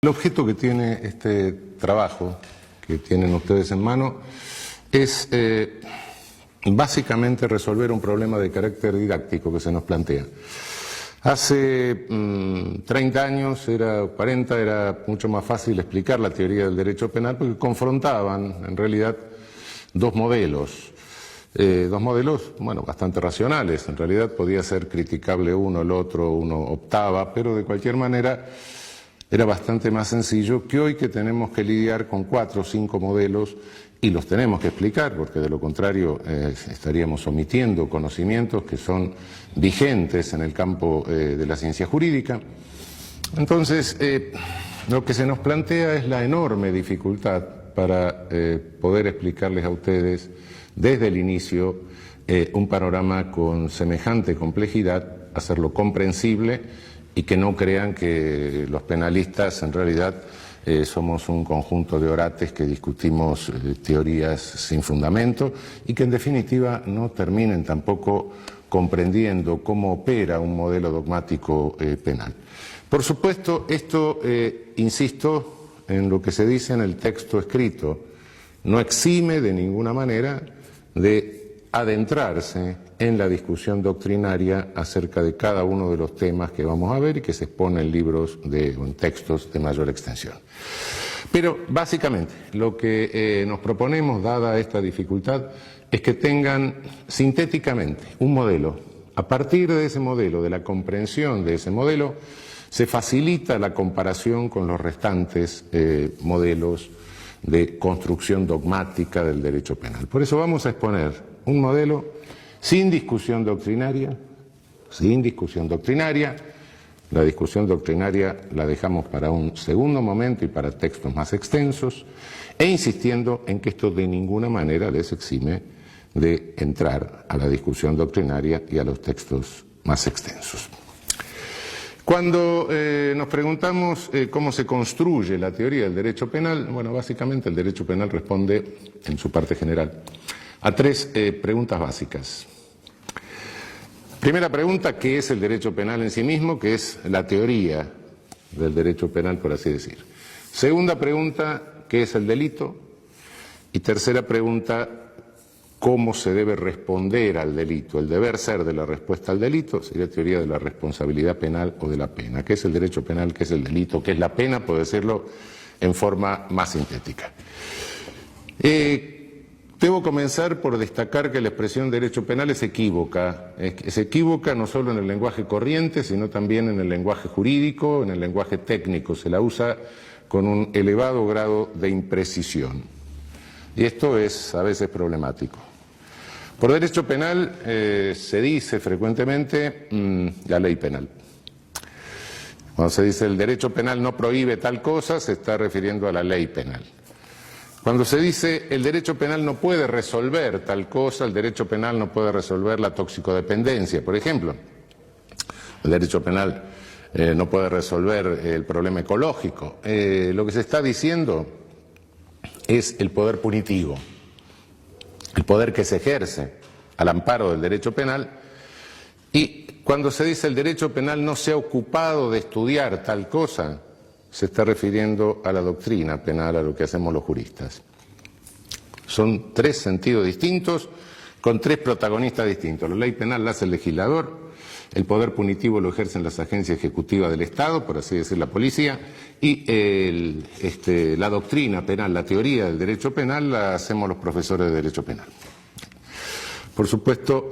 El objeto que tiene este trabajo que tienen ustedes en mano es básicamente resolver un problema de carácter didáctico que se nos plantea. Hace 30 años, 40, era mucho más fácil explicar la teoría del derecho penal porque confrontaban en realidad dos modelos, bueno, bastante racionales. En realidad podía ser criticable uno, el otro, uno optaba, pero de cualquier manera era bastante más sencillo que hoy, que tenemos que lidiar con 4 o 5 modelos y los tenemos que explicar, porque de lo contrario estaríamos omitiendo conocimientos que son vigentes en el campo de la ciencia jurídica. Entonces, lo que se nos plantea es la enorme dificultad para poder explicarles a ustedes desde el inicio un panorama con semejante complejidad, hacerlo comprensible y que no crean que los penalistas en realidad somos un conjunto de orates que discutimos teorías sin fundamento y que en definitiva no terminen tampoco comprendiendo cómo opera un modelo dogmático penal. Por supuesto, esto, insisto en lo que se dice en el texto escrito, no exime de ninguna manera de adentrarse en la discusión doctrinaria acerca de cada uno de los temas que vamos a ver y que se exponen en libros o en textos de mayor extensión. Pero básicamente lo que nos proponemos, dada esta dificultad, es que tengan sintéticamente un modelo. A partir de ese modelo, de la comprensión de ese modelo, se facilita la comparación con los restantes modelos de construcción dogmática del derecho penal. Por eso vamos a exponer un modelo sin discusión doctrinaria, La discusión doctrinaria la dejamos para un segundo momento y para textos más extensos, e insistiendo en que esto de ninguna manera les exime de entrar a la discusión doctrinaria y a los textos más extensos. Cuando nos preguntamos cómo se construye la teoría del derecho penal, bueno, básicamente el derecho penal responde, en su parte general, a 3 preguntas básicas. Primera pregunta, ¿qué es el derecho penal en sí mismo? Que es la teoría del derecho penal, por así decir. Segunda pregunta, ¿qué es el delito? Y tercera pregunta, ¿cómo se debe responder al delito? El deber ser de la respuesta al delito sería teoría de la responsabilidad penal o de la pena. ¿Qué es el derecho penal? ¿Qué es el delito? ¿Qué es la pena? Puedo decirlo en forma más sintética. Debo comenzar por destacar que la expresión derecho penal es equívoca. Es equívoca no solo en el lenguaje corriente, sino también en el lenguaje jurídico, en el lenguaje técnico. Se la usa con un elevado grado de imprecisión. Y esto es a veces problemático. Por derecho penal se dice frecuentemente la ley penal. Cuando se dice el derecho penal no prohíbe tal cosa, se está refiriendo a la ley penal. Cuando se dice el derecho penal no puede resolver tal cosa, el derecho penal no puede resolver la toxicodependencia, por ejemplo. El derecho penal no puede resolver el problema ecológico. Lo que se está diciendo es el poder punitivo, el poder que se ejerce al amparo del derecho penal. Y cuando se dice el derecho penal no se ha ocupado de estudiar tal cosa, se está refiriendo a la doctrina penal, a lo que hacemos los juristas. Son 3 sentidos distintos, con 3 protagonistas distintos. La ley penal la hace el legislador, el poder punitivo lo ejercen las agencias ejecutivas del Estado, por así decir, la policía, y la doctrina penal, la teoría del derecho penal, la hacemos los profesores de derecho penal. Por supuesto,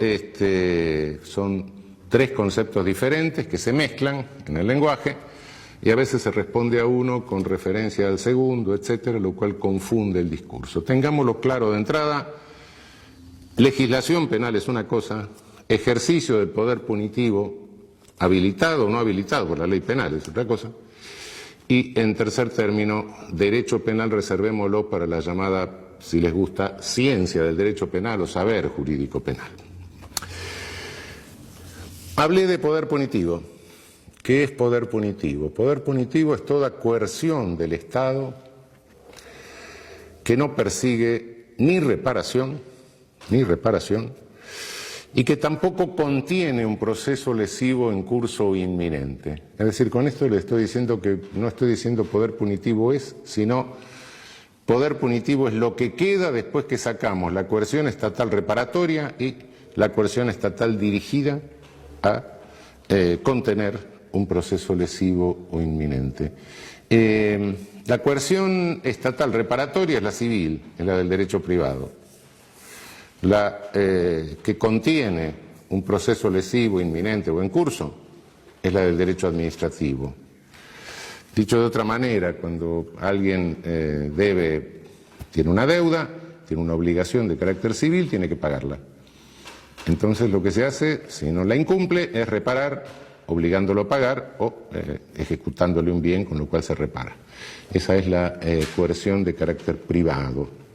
son 3 conceptos diferentes que se mezclan en el lenguaje, y a veces se responde a uno con referencia al segundo, etcétera, lo cual confunde el discurso. Tengámoslo claro de entrada: legislación penal es una cosa, ejercicio del poder punitivo, habilitado o no habilitado por la ley penal, es otra cosa, y en tercer término, derecho penal reservémoslo para la llamada, si les gusta, ciencia del derecho penal o saber jurídico penal. Hablé de poder punitivo. ¿Qué es poder punitivo? Poder punitivo es toda coerción del Estado que no persigue ni reparación, y que tampoco contiene un proceso lesivo en curso o inminente. Es decir, con esto le estoy diciendo que no estoy diciendo poder punitivo es, sino poder punitivo es lo que queda después que sacamos la coerción estatal reparatoria y la coerción estatal dirigida a contener un proceso lesivo o inminente. La coerción estatal reparatoria es la civil, es la del derecho privado. La que contiene un proceso lesivo inminente o en curso es la del derecho administrativo. Dicho de otra manera, cuando alguien tiene una deuda, tiene una obligación de carácter civil, tiene que pagarla. Entonces lo que se hace, si no la incumple, es reparar, obligándolo a pagar o ejecutándole un bien con lo cual se repara. Esa es la coerción de carácter privado.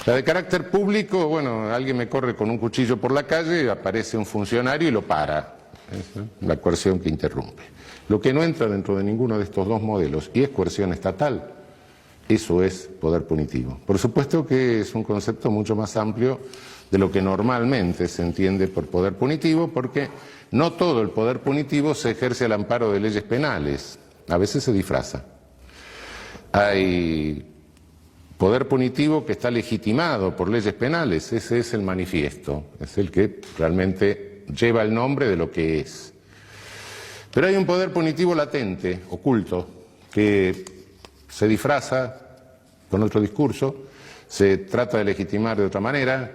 La de carácter público, bueno, alguien me corre con un cuchillo por la calle, aparece un funcionario y lo para. Esa es la coerción que interrumpe. Lo que no entra dentro de ninguno de estos dos modelos y es coerción estatal, eso es poder punitivo. Por supuesto que es un concepto mucho más amplio de lo que normalmente se entiende por poder punitivo, porque no todo el poder punitivo se ejerce al amparo de leyes penales, a veces se disfraza. Hay poder punitivo que está legitimado por leyes penales, ese es el manifiesto, es el que realmente lleva el nombre de lo que es. Pero hay un poder punitivo latente, oculto, que se disfraza con otro discurso, se trata de legitimar de otra manera,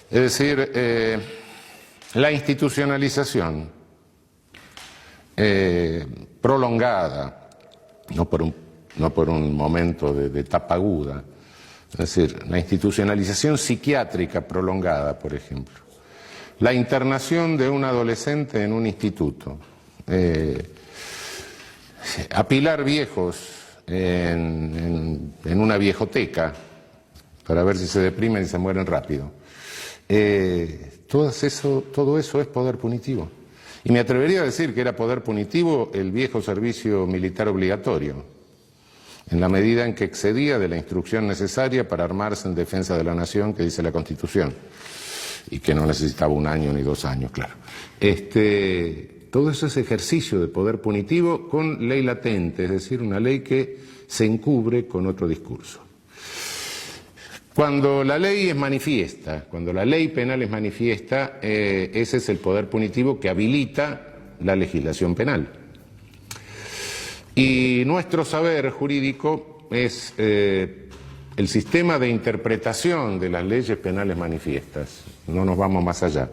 es decir, la institucionalización prolongada, no por un momento de tapa aguda, es decir, la institucionalización psiquiátrica prolongada, por ejemplo, la internación de un adolescente en un instituto, apilar viejos en una viejoteca para ver si se deprimen y se mueren rápido. Todo eso es poder punitivo. Y me atrevería a decir que era poder punitivo el viejo servicio militar obligatorio, en la medida en que excedía de la instrucción necesaria para armarse en defensa de la nación que dice la Constitución, y que no necesitaba 1 año ni 2 años, claro. Todo eso es ejercicio de poder punitivo con ley latente, es decir, una ley que se encubre con otro discurso. Cuando la ley es manifiesta, cuando la ley penal es manifiesta, ese es el poder punitivo que habilita la legislación penal. Y nuestro saber jurídico es el sistema de interpretación de las leyes penales manifiestas. No nos vamos más allá.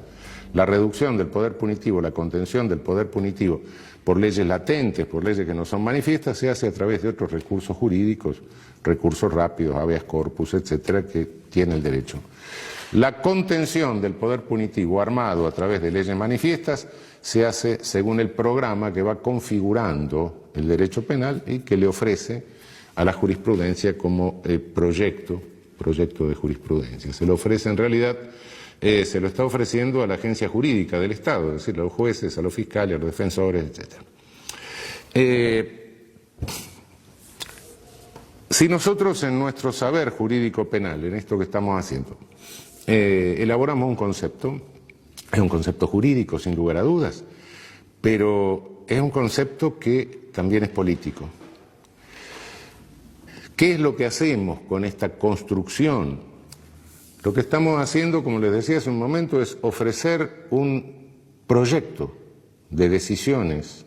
La reducción del poder punitivo, la contención del poder punitivo por leyes latentes, por leyes que no son manifiestas, se hace a través de otros recursos jurídicos, recursos rápidos, habeas corpus, etcétera, que tiene el derecho. La contención del poder punitivo armado a través de leyes manifiestas se hace según el programa que va configurando el derecho penal y que le ofrece a la jurisprudencia como proyecto de jurisprudencia. Se lo ofrece en realidad, se lo está ofreciendo a la agencia jurídica del Estado, es decir, a los jueces, a los fiscales, a los defensores, etc. Si nosotros en nuestro saber jurídico penal, en esto que estamos haciendo, elaboramos un concepto, es un concepto jurídico sin lugar a dudas, pero es un concepto que también es político. ¿Qué es lo que hacemos con esta construcción? Lo que estamos haciendo, como les decía hace un momento, es ofrecer un proyecto de decisiones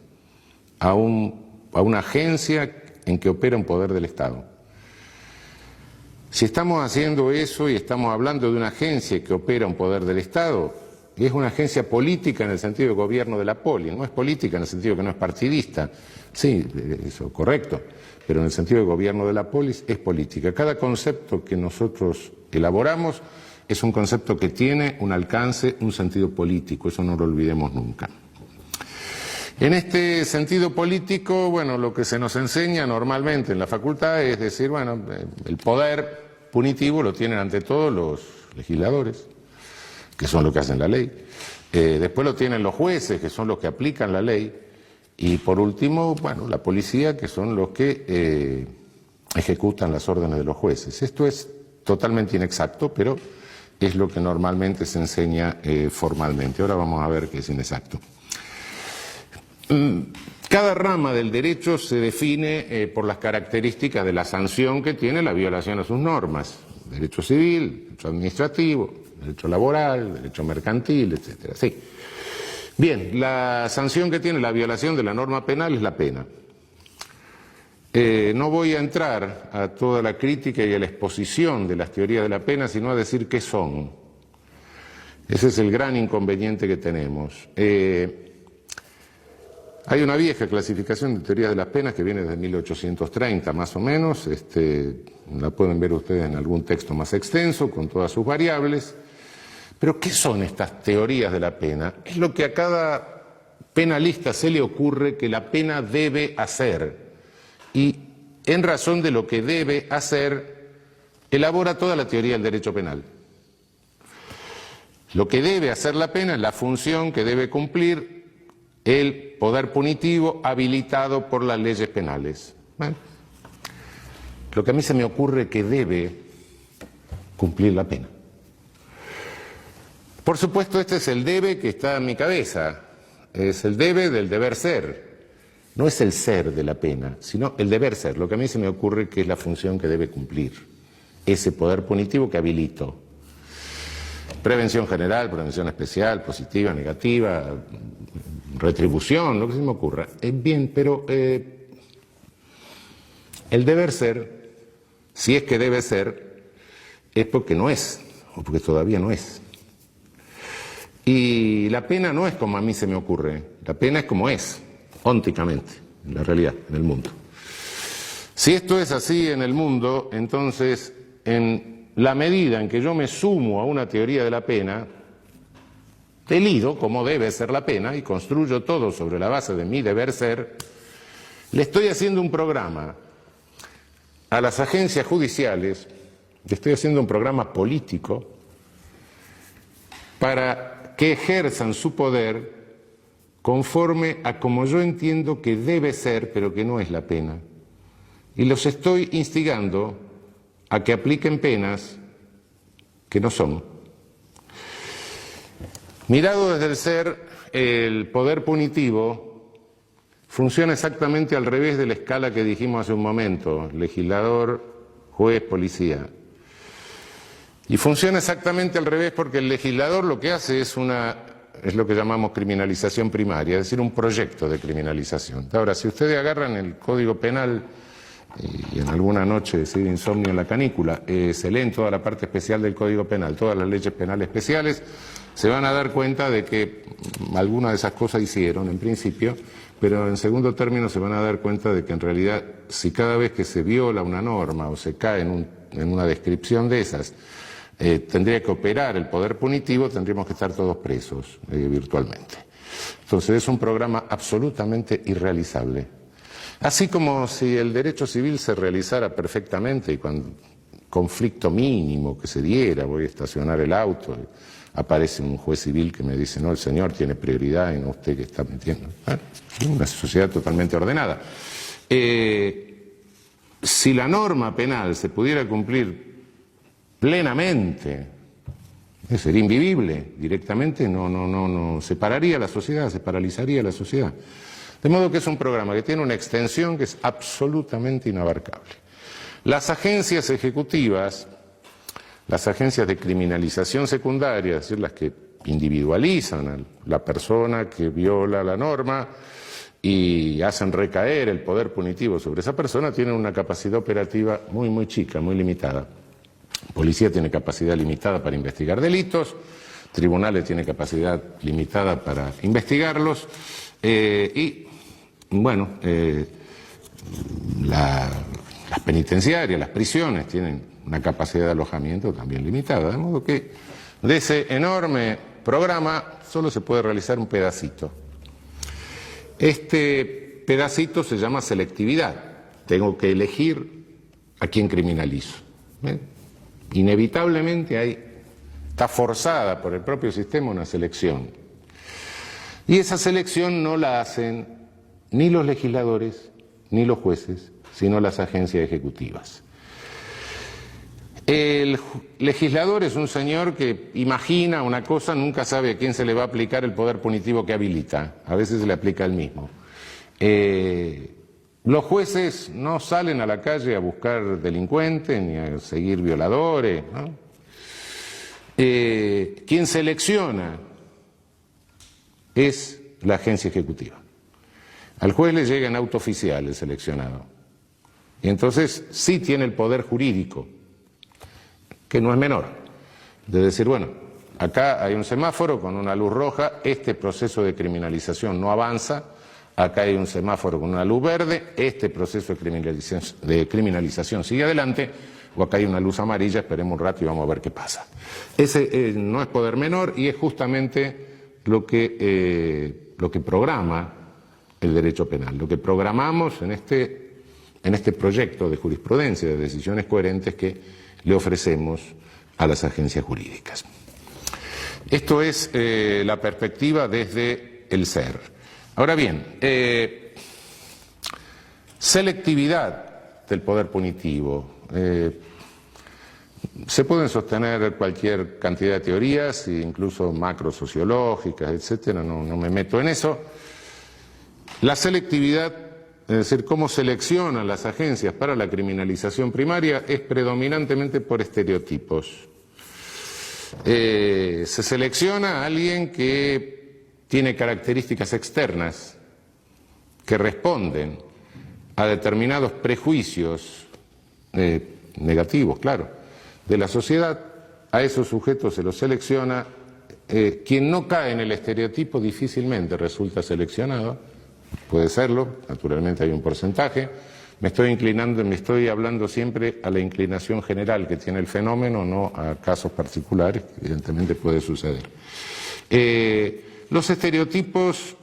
a una agencia en que opera un poder del Estado. Si estamos haciendo eso y estamos hablando de una agencia que opera un poder del Estado, y es una agencia política en el sentido de gobierno de la poli, no es política en el sentido que no es partidista, sí, eso correcto, pero en el sentido de gobierno de la polis es política. Cada concepto que nosotros elaboramos es un concepto que tiene un alcance, un sentido político, eso no lo olvidemos nunca. En este sentido político, bueno, lo que se nos enseña normalmente en la facultad es decir, bueno, el poder punitivo lo tienen ante todo los legisladores, que son los que hacen la ley, después lo tienen los jueces, que son los que aplican la ley, y por último, bueno, la policía, que son los que ejecutan las órdenes de los jueces. Esto es totalmente inexacto, pero es lo que normalmente se enseña formalmente. Ahora vamos a ver qué es inexacto. Cada rama del derecho se define por las características de la sanción que tiene la violación a sus normas. Derecho civil, derecho administrativo, derecho laboral, derecho mercantil, etcétera. Sí. Bien, la sanción que tiene la violación de la norma penal es la pena. No voy a entrar a toda la crítica y a la exposición de las teorías de la pena, sino a decir qué son. Ese es el gran inconveniente que tenemos. Hay una vieja clasificación de teorías de las penas que viene desde 1830 más o menos, la pueden ver ustedes en algún texto más extenso con todas sus variables. Pero ¿qué son estas teorías de la pena? Es lo que a cada penalista se le ocurre que la pena debe hacer. Y en razón de lo que debe hacer, elabora toda la teoría del derecho penal. Lo que debe hacer la pena es la función que debe cumplir el poder punitivo habilitado por las leyes penales. Bueno, lo que a mí se me ocurre que debe cumplir la pena. Por supuesto, este es el debe que está en mi cabeza, es el debe del deber ser. No es el ser de la pena, sino el deber ser, lo que a mí se me ocurre que es la función que debe cumplir, ese poder punitivo que habilito. Prevención general, prevención especial, positiva, negativa, retribución, lo que se me ocurra. Bien, pero el deber ser, si es que debe ser, es porque no es, o porque todavía no es. Y la pena no es como a mí se me ocurre, la pena es como es. Ónticamente, en la realidad, en el mundo. Si esto es así en el mundo, entonces, en la medida en que yo me sumo a una teoría de la pena, delido como debe ser la pena y construyo todo sobre la base de mi deber ser, le estoy haciendo un programa a las agencias judiciales, le estoy haciendo un programa político para que ejerzan su poder conforme a como yo entiendo que debe ser, pero que no es la pena. Y los estoy instigando a que apliquen penas que no son. Mirado desde el ser, el poder punitivo funciona exactamente al revés de la escala que dijimos hace un momento, legislador, juez, policía. Y funciona exactamente al revés porque el legislador lo que hace es lo que llamamos criminalización primaria, es decir, un proyecto de criminalización. Ahora, si ustedes agarran el Código Penal y en alguna noche deciden insomnio en la canícula, se leen toda la parte especial del Código Penal, todas las leyes penales especiales, se van a dar cuenta de que algunas de esas cosas hicieron en principio, pero en segundo término se van a dar cuenta de que en realidad si cada vez que se viola una norma o se cae en una descripción de esas, tendría que operar el poder punitivo, tendríamos que estar todos presos virtualmente. Entonces es un programa absolutamente irrealizable. Así como si el derecho civil se realizara perfectamente y cuando conflicto mínimo que se diera, voy a estacionar el auto, aparece un juez civil que me dice, no, el señor tiene prioridad y no usted que está metiendo. Una sociedad totalmente ordenada. Si la norma penal se pudiera cumplir plenamente, sería invivible, directamente no separaría la sociedad, se paralizaría la sociedad. De modo que es un programa que tiene una extensión que es absolutamente inabarcable. Las agencias ejecutivas, las agencias de criminalización secundaria, es decir, las que individualizan a la persona que viola la norma y hacen recaer el poder punitivo sobre esa persona, tienen una capacidad operativa muy chica, muy limitada. Policía tiene capacidad limitada para investigar delitos, tribunales tienen capacidad limitada para investigarlos y, bueno, las penitenciarias, las prisiones tienen una capacidad de alojamiento también limitada, de modo que de ese enorme programa solo se puede realizar un pedacito. Este pedacito se llama selectividad. Tengo que elegir a quién criminalizo. Inevitablemente está forzada por el propio sistema una selección. Y esa selección no la hacen ni los legisladores ni los jueces, sino las agencias ejecutivas. El legislador es un señor que imagina una cosa, nunca sabe a quién se le va a aplicar el poder punitivo que habilita. A veces se le aplica el mismo. Los jueces no salen a la calle a buscar delincuentes ni a seguir violadores, ¿no? Quien selecciona es la agencia ejecutiva. Al juez le llega en auto oficial el seleccionado. Y entonces sí tiene el poder jurídico, que no es menor, de decir, bueno, acá hay un semáforo con una luz roja, este proceso de criminalización no avanza, acá hay un semáforo con una luz verde, este proceso de criminalización sigue adelante, o acá hay una luz amarilla, esperemos un rato y vamos a ver qué pasa. Ese no es poder menor y es justamente lo que programa el derecho penal, lo que programamos en este proyecto de jurisprudencia, de decisiones coherentes que le ofrecemos a las agencias jurídicas. Esto es la perspectiva desde el ser. Ahora bien, selectividad del poder punitivo. Se pueden sostener cualquier cantidad de teorías, incluso macrosociológicas, etcétera, no me meto en eso. La selectividad, es decir, cómo seleccionan las agencias para la criminalización primaria, es predominantemente por estereotipos. Se selecciona a alguien que tiene características externas que responden a determinados prejuicios negativos, claro, de la sociedad. A esos sujetos se los selecciona. Quien no cae en el estereotipo difícilmente resulta seleccionado. Puede serlo, naturalmente hay un porcentaje. Me estoy hablando siempre a la inclinación general que tiene el fenómeno, no a casos particulares, que evidentemente puede suceder. Los estereotipos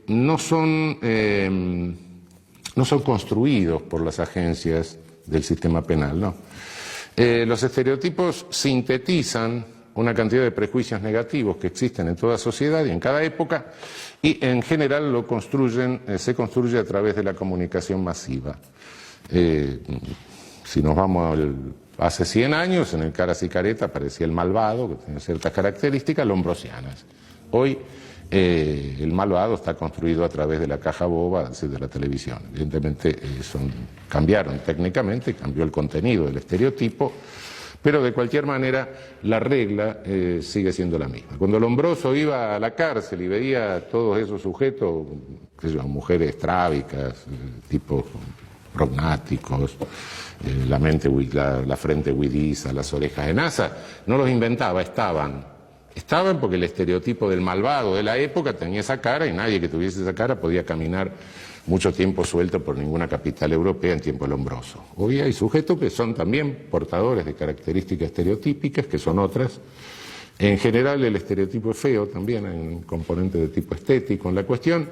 no son construidos por las agencias del sistema penal, no. Los estereotipos sintetizan una cantidad de prejuicios negativos que existen en toda sociedad y en cada época, y en general se construye a través de la comunicación masiva. Si nos vamos hace 100 años, en el Caras y Careta aparecía el malvado, que tiene ciertas características lombrosianas. Hoy el malvado está construido a través de la caja boba, es decir, de la televisión. Evidentemente cambiaron técnicamente, cambió el contenido del estereotipo, pero de cualquier manera la regla sigue siendo la misma. Cuando Lombroso iba a la cárcel y veía a todos esos sujetos, mujeres estrábicas, tipos prognáticos, la frente huidiza, las orejas en asa, no los inventaba, estaban porque el estereotipo del malvado de la época tenía esa cara y nadie que tuviese esa cara podía caminar mucho tiempo suelto por ninguna capital europea en tiempo Lombroso. Hoy hay sujetos que son también portadores de características estereotípicas, que son otras. En general el estereotipo es feo también, hay un componente de tipo estético en la cuestión,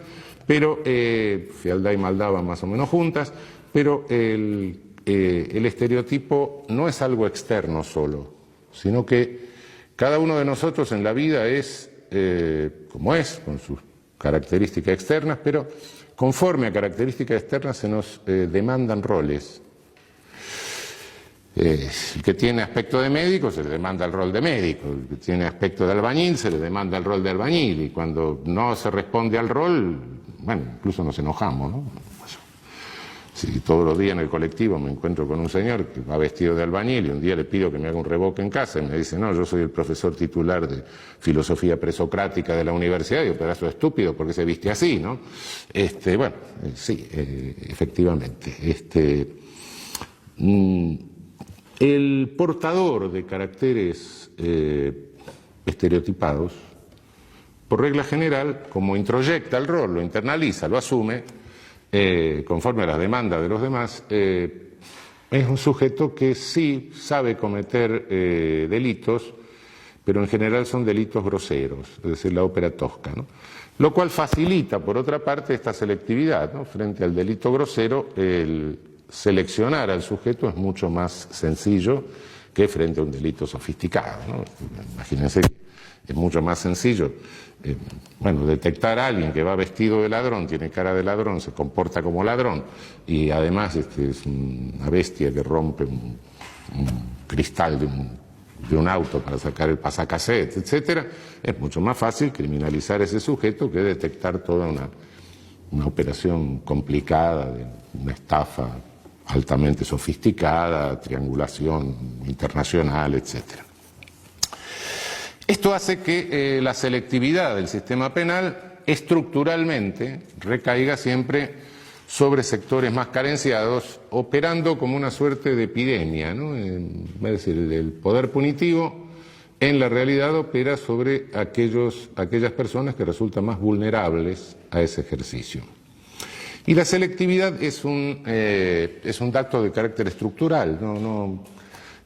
pero fealdad y maldad van más o menos juntas, pero el estereotipo no es algo externo solo, sino que cada uno de nosotros en la vida es como es, con sus características externas, pero conforme a características externas se nos demandan roles. El que tiene aspecto de médico se le demanda el rol de médico, el que tiene aspecto de albañil se le demanda el rol de albañil, y cuando no se responde al rol, bueno, incluso nos enojamos, ¿no? Si todos los días en el colectivo me encuentro con un señor que va vestido de albañil y un día le pido que me haga un revoque en casa y me dice, no, yo soy el profesor titular de filosofía presocrática de la universidad, y yo, pedazo de estúpido, porque se viste así, ¿no? Bueno, sí, efectivamente. El portador de caracteres estereotipados, por regla general, como introyecta el rol, lo internaliza, lo asume, conforme a las demandas de los demás, es un sujeto que sí sabe cometer delitos, pero en general son delitos groseros, es decir, la ópera tosca, ¿no? Lo cual facilita, por otra parte, esta selectividad, ¿no? Frente al delito grosero, el seleccionar al sujeto es mucho más sencillo que frente a un delito sofisticado, ¿no? Imagínense que es mucho más sencillo detectar a alguien que va vestido de ladrón, tiene cara de ladrón, se comporta como ladrón y además es una bestia que rompe cristal de un auto para sacar el pasacassette, etcétera, es mucho más fácil criminalizar a ese sujeto que detectar toda una operación complicada, de una estafa altamente sofisticada, triangulación internacional, etcétera. Esto hace que la selectividad del sistema penal estructuralmente recaiga siempre sobre sectores más carenciados, operando como una suerte de epidemia, ¿no? Es decir, el poder punitivo en la realidad opera sobre aquellas personas que resultan más vulnerables a ese ejercicio. Y la selectividad es un dato de carácter estructural,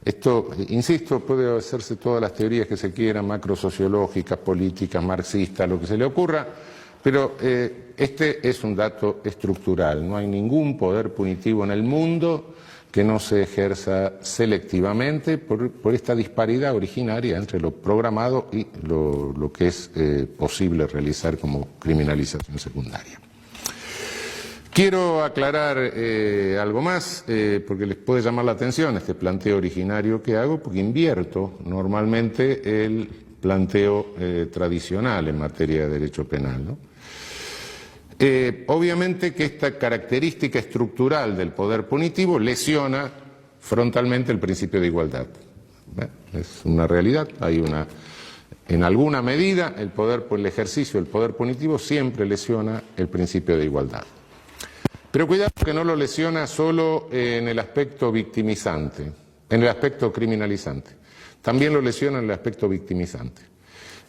esto, insisto, puede hacerse todas las teorías que se quieran, macrosociológicas, políticas, marxistas, lo que se le ocurra, pero este es un dato estructural. No hay ningún poder punitivo en el mundo que no se ejerza selectivamente por esta disparidad originaria entre lo programado y lo que es posible realizar como criminalización secundaria. Quiero aclarar algo más, porque les puede llamar la atención este planteo originario que hago, porque invierto normalmente el planteo tradicional en materia de derecho penal, ¿no? Obviamente que esta característica estructural del poder punitivo lesiona frontalmente el principio de igualdad. Es una realidad, en alguna medida el ejercicio del poder punitivo siempre lesiona el principio de igualdad. Pero cuidado que no lo lesiona solo en el aspecto victimizante, en el aspecto criminalizante. También lo lesiona en el aspecto victimizante.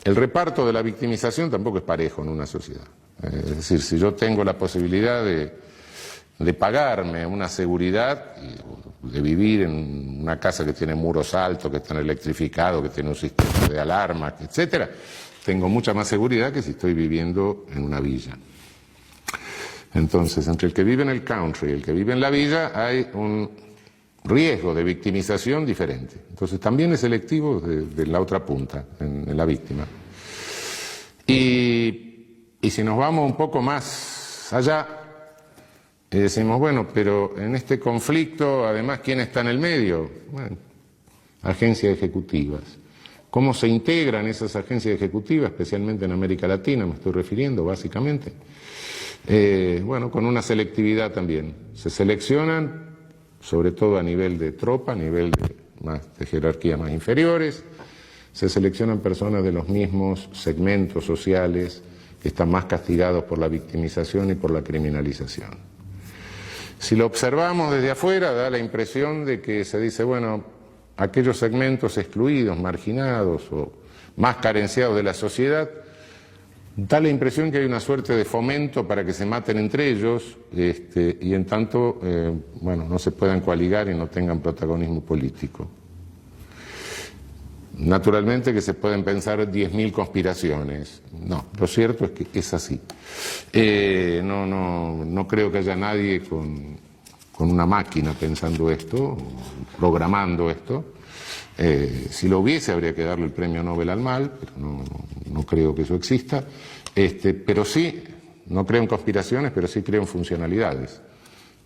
El reparto de la victimización tampoco es parejo en una sociedad. Es decir, si yo tengo la posibilidad de pagarme una seguridad, de vivir en una casa que tiene muros altos, que están electrificados, que tiene un sistema de alarmas, etcétera, tengo mucha más seguridad que si estoy viviendo en una villa. Entonces, entre el que vive en el country y el que vive en la villa hay un riesgo de victimización diferente. Entonces, también es selectivo de la otra punta, en la víctima. Y si nos vamos un poco más allá, y decimos, bueno, pero en este conflicto, además, ¿quién está en el medio? Bueno, agencias ejecutivas. ¿Cómo se integran esas agencias ejecutivas, especialmente en América Latina, me estoy refiriendo, básicamente? Bueno, con una selectividad también. Se seleccionan, sobre todo a nivel de tropa, a nivel de jerarquías más inferiores, se seleccionan personas de los mismos segmentos sociales que están más castigados por la victimización y por la criminalización. Si lo observamos desde afuera, da la impresión de que se dice, bueno, aquellos segmentos excluidos, marginados o más carenciados de la sociedad, da la impresión que hay una suerte de fomento para que se maten entre ellos y en tanto, bueno, no se puedan coaligar y no tengan protagonismo político. Naturalmente que se pueden pensar 10.000 conspiraciones. No, lo cierto es que es así. No creo que haya nadie con una máquina pensando esto, programando esto. Si lo hubiese, habría que darle el premio Nobel al mal, pero no creo que eso exista. Pero sí, no creo en conspiraciones, pero sí creo en funcionalidades.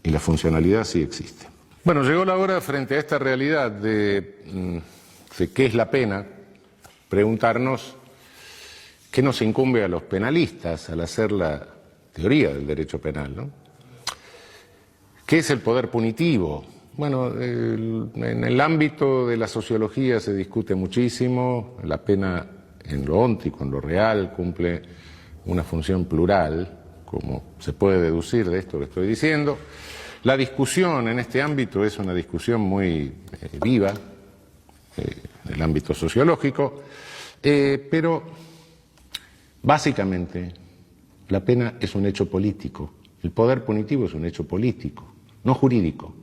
Y la funcionalidad sí existe. Bueno, llegó la hora, frente a esta realidad de qué es la pena, preguntarnos qué nos incumbe a los penalistas al hacer la teoría del derecho penal, ¿no? ¿Qué es el poder punitivo? Bueno, en el ámbito de la sociología se discute muchísimo, la pena en lo óntico, en lo real, cumple una función plural, como se puede deducir de esto que estoy diciendo. La discusión en este ámbito es una discusión muy viva, en el ámbito sociológico, pero básicamente la pena es un hecho político, el poder punitivo es un hecho político, no jurídico.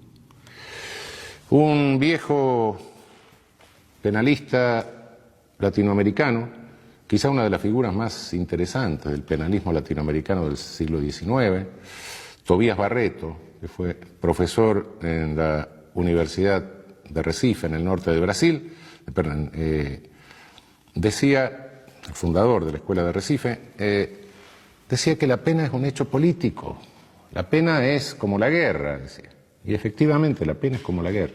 Un viejo penalista latinoamericano, quizá una de las figuras más interesantes del penalismo latinoamericano del siglo XIX, Tobías Barreto, que fue profesor en la Universidad de Recife, en el norte de Brasil, decía, el fundador de la Escuela de Recife, decía que la pena es un hecho político, la pena es como la guerra, decía. Y efectivamente la pena es como la guerra.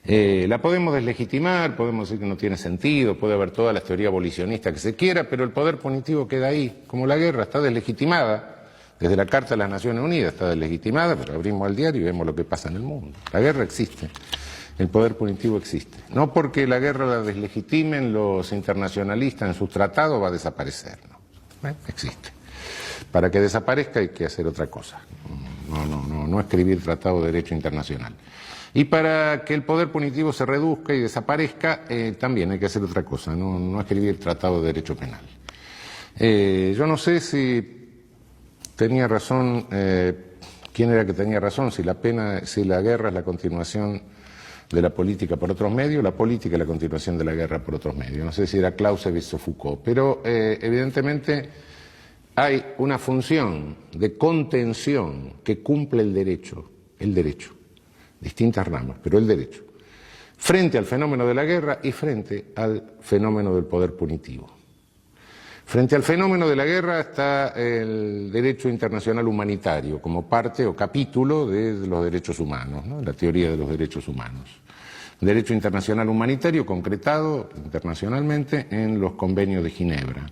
La podemos deslegitimar, podemos decir que no tiene sentido, puede haber todas las teorías abolicionistas que se quiera, pero el poder punitivo queda ahí, como la guerra está deslegitimada. Desde la Carta de las Naciones Unidas está deslegitimada, pero abrimos el diario y vemos lo que pasa en el mundo. La guerra existe, el poder punitivo existe. No porque la guerra la deslegitimen los internacionalistas en sus tratados va a desaparecer, no. Existe. Para que desaparezca hay que hacer otra cosa, no escribir tratado de derecho internacional. Y para que el poder punitivo se reduzca y desaparezca, también hay que hacer otra cosa, no escribir tratado de derecho penal. Yo no sé si tenía razón, quién era que tenía razón, si la guerra es la continuación de la política por otros medios, la política es la continuación de la guerra por otros medios. No sé si era Clausewitz o Foucault, pero evidentemente hay una función de contención que cumple el derecho, distintas ramas, pero el derecho, frente al fenómeno de la guerra y frente al fenómeno del poder punitivo. Frente al fenómeno de la guerra está el derecho internacional humanitario como parte o capítulo de los derechos humanos, ¿no? La teoría de los derechos humanos. Derecho internacional humanitario concretado internacionalmente en los convenios de Ginebra.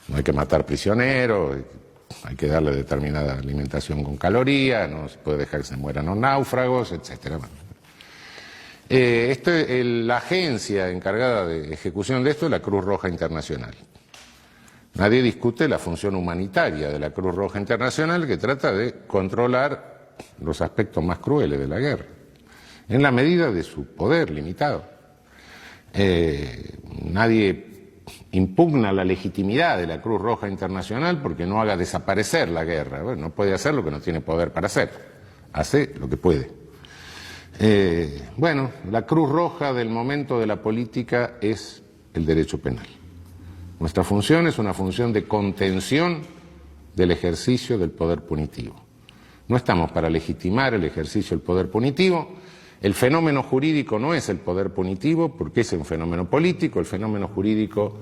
No hay que matar prisioneros, hay que darle determinada alimentación con calorías, no se puede dejar que se mueran los náufragos, etc. La agencia encargada de ejecución de esto es la Cruz Roja Internacional. Nadie discute la función humanitaria de la Cruz Roja Internacional, que trata de controlar los aspectos más crueles de la guerra, en la medida de su poder limitado. Nadie impugna la legitimidad de la Cruz Roja Internacional porque no haga desaparecer la guerra. Bueno, no puede hacer lo que no tiene poder para hacer, hace lo que puede. La Cruz Roja del momento de la política es el derecho penal. Nuestra función es una función de contención del ejercicio del poder punitivo. No estamos para legitimar el ejercicio del poder punitivo. El fenómeno jurídico no es el poder punitivo porque es un fenómeno político. El fenómeno jurídico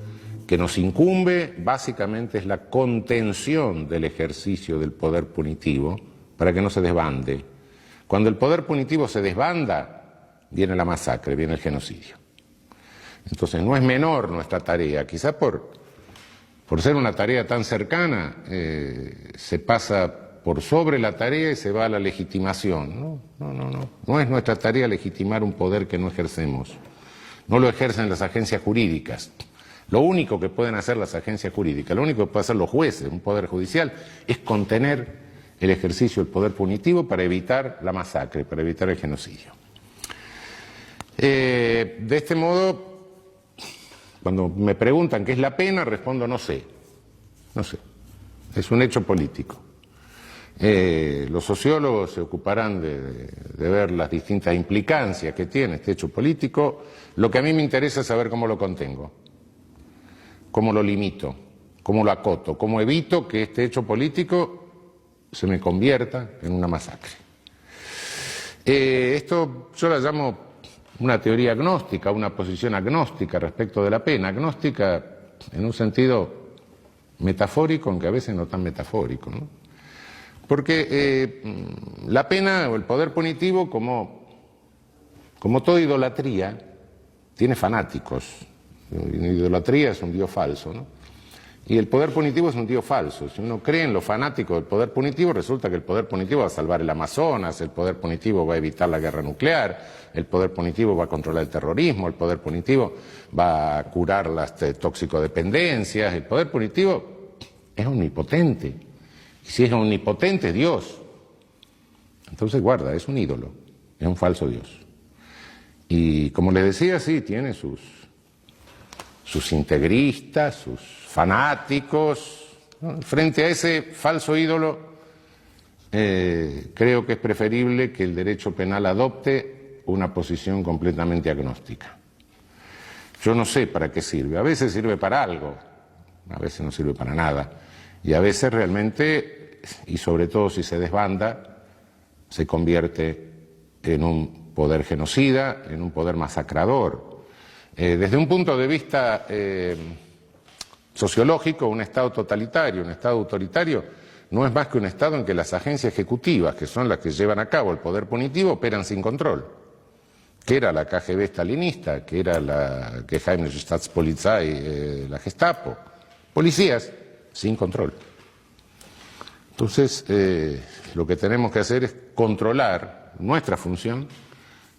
que nos incumbe básicamente es la contención del ejercicio del poder punitivo para que no se desbande. Cuando el poder punitivo se desbanda, viene la masacre, viene el genocidio. Entonces no es menor nuestra tarea, quizá por ser una tarea tan cercana, se pasa por sobre la tarea y se va a la legitimación. No es nuestra tarea legitimar un poder que no ejercemos. No lo ejercen las agencias jurídicas. Lo único que pueden hacer las agencias jurídicas, lo único que pueden hacer los jueces, un poder judicial, es contener el ejercicio del poder punitivo para evitar la masacre, para evitar el genocidio. De este modo, cuando me preguntan qué es la pena, respondo no sé. Es un hecho político. Los sociólogos se ocuparán de ver las distintas implicancias que tiene este hecho político. Lo que a mí me interesa es saber cómo lo contengo, cómo lo limito, cómo lo acoto, cómo evito que este hecho político se me convierta en una masacre. Esto yo la llamo una teoría agnóstica, una posición agnóstica respecto de la pena. Agnóstica en un sentido metafórico, aunque a veces no tan metafórico, ¿no? Porque la pena o el poder punitivo, como toda idolatría, tiene fanáticos. La idolatría es un dios falso, ¿no? Y el poder punitivo es un dios falso. Si uno cree en los fanáticos del poder punitivo, resulta que el poder punitivo va a salvar el Amazonas, el poder punitivo va a evitar la guerra nuclear, el poder punitivo va a controlar el terrorismo, el poder punitivo va a curar las toxicodependencias, el poder punitivo es omnipotente. Y si es omnipotente, es Dios. Entonces guarda, es un ídolo, es un falso Dios. Y como les decía, sí, tiene sus integristas, sus fanáticos, ¿no? Frente a ese falso ídolo, creo que es preferible que el derecho penal adopte una posición completamente agnóstica. Yo no sé para qué sirve, a veces sirve para algo, a veces no sirve para nada, y a veces realmente, y sobre todo si se desbanda, se convierte en un poder genocida, en un poder masacrador. Desde un punto de vista sociológico, un Estado totalitario, un Estado autoritario, no es más que un Estado en que las agencias ejecutivas, que son las que llevan a cabo el poder punitivo, operan sin control. que era la KGB stalinista, que era la Geheime Staatspolizei, la Gestapo. Policías sin control. Entonces, lo que tenemos que hacer es controlar. Nuestra función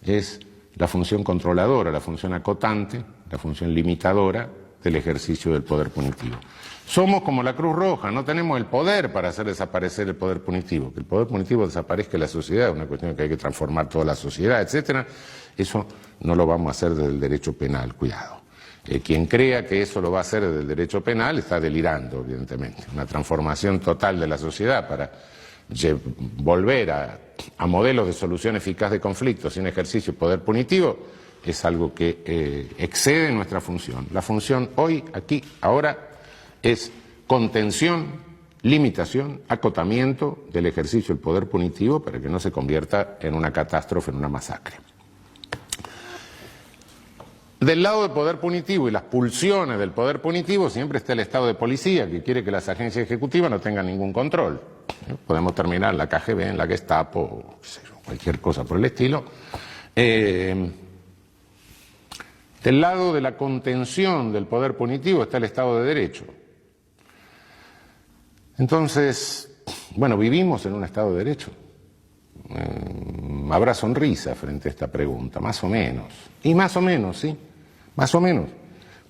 es la función controladora, la función acotante, la función limitadora del ejercicio del poder punitivo. Somos como la Cruz Roja, no tenemos el poder para hacer desaparecer el poder punitivo. Que el poder punitivo desaparezca de la sociedad es una cuestión que hay que transformar toda la sociedad, etcétera. Eso no lo vamos a hacer desde el derecho penal, cuidado. Quien crea que eso lo va a hacer desde el derecho penal está delirando, evidentemente. Una transformación total de la sociedad para volver a modelos de solución eficaz de conflictos sin ejercicio de poder punitivo es algo que excede nuestra función. La función hoy, aquí, ahora, es contención, limitación, acotamiento del ejercicio del poder punitivo para que no se convierta en una catástrofe, en una masacre. Del lado del poder punitivo y las pulsiones del poder punitivo siempre está el Estado de policía, que quiere que las agencias ejecutivas no tengan ningún control. Podemos terminar en la KGB, en la Gestapo, o cualquier cosa por el estilo. Del lado de la contención del poder punitivo está el Estado de Derecho. Entonces, bueno, vivimos en un Estado de Derecho. Habrá sonrisa frente a esta pregunta, más o menos. Y más o menos, sí. Más o menos,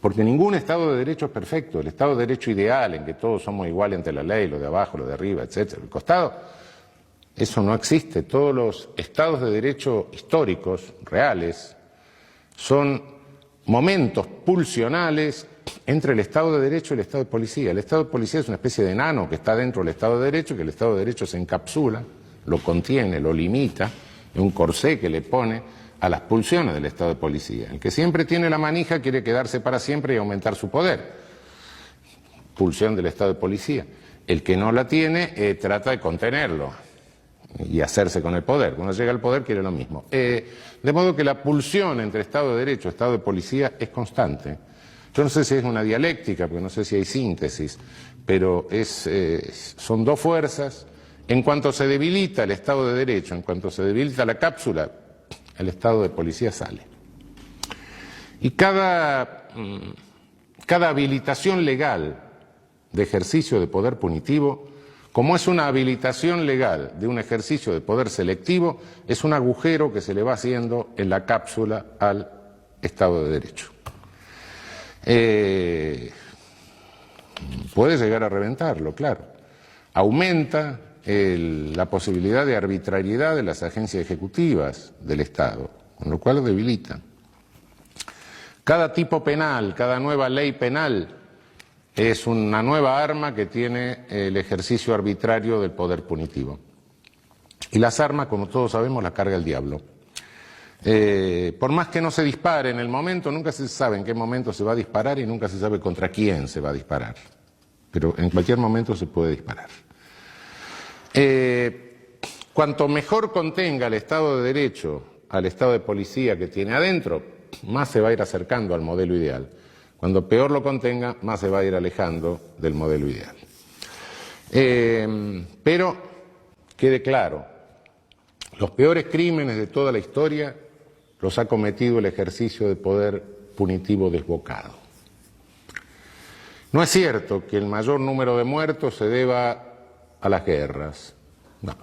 porque ningún Estado de Derecho es perfecto. El Estado de Derecho ideal, en que todos somos iguales ante la ley, lo de abajo, lo de arriba, etcétera, el costado, eso no existe. Todos los Estados de Derecho históricos, reales, son momentos pulsionales entre el Estado de Derecho y el Estado de Policía. El Estado de Policía es una especie de enano que está dentro del Estado de Derecho, que el Estado de Derecho se encapsula, lo contiene, lo limita, es un corsé que le pone a las pulsiones del Estado de Policía. El que siempre tiene la manija quiere quedarse para siempre y aumentar su poder. Pulsión del Estado de Policía. El que no la tiene trata de contenerlo y hacerse con el poder. Cuando llega al poder quiere lo mismo. De modo que la pulsión entre Estado de Derecho y Estado de Policía es constante. Yo no sé si es una dialéctica, porque no sé si hay síntesis, pero son dos fuerzas. En cuanto se debilita el Estado de Derecho, en cuanto se debilita la cápsula, el Estado de Policía sale. Y cada habilitación legal de ejercicio de poder punitivo, como es una habilitación legal de un ejercicio de poder selectivo, es un agujero que se le va haciendo en la cápsula al Estado de Derecho. Puede llegar a reventarlo, claro. Aumenta la posibilidad de arbitrariedad de las agencias ejecutivas del Estado, con lo cual lo debilita. Cada tipo penal, cada nueva ley penal es una nueva arma que tiene el ejercicio arbitrario del poder punitivo. Y las armas, como todos sabemos, las carga el diablo. Por más que no se dispare en el momento, nunca se sabe en qué momento se va a disparar y nunca se sabe contra quién se va a disparar. Pero en cualquier momento se puede disparar. Cuanto mejor contenga el Estado de Derecho al Estado de Policía que tiene adentro, más se va a ir acercando al modelo ideal. Cuando peor lo contenga, más se va a ir alejando del modelo ideal. Pero quede claro, los peores crímenes de toda la historia los ha cometido el ejercicio de poder punitivo desbocado. No es cierto que el mayor número de muertos se deba a las guerras. No. El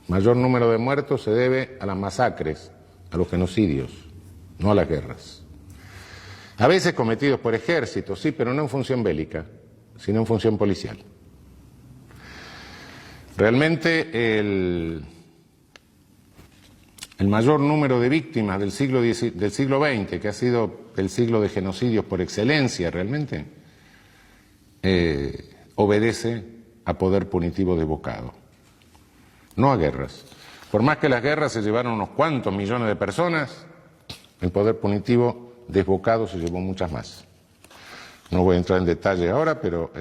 mayor número de muertos se debe a las masacres, a los genocidios, no a las guerras. A veces cometidos por ejércitos, sí, pero no en función bélica, sino en función policial. Realmente el mayor número de víctimas del siglo XX, que ha sido el siglo de genocidios por excelencia realmente, obedece a poder punitivo desbocado, no a guerras. Por más que las guerras se llevaron unos cuantos millones de personas, el poder punitivo desbocado se llevó muchas más. No voy a entrar en detalle ahora, pero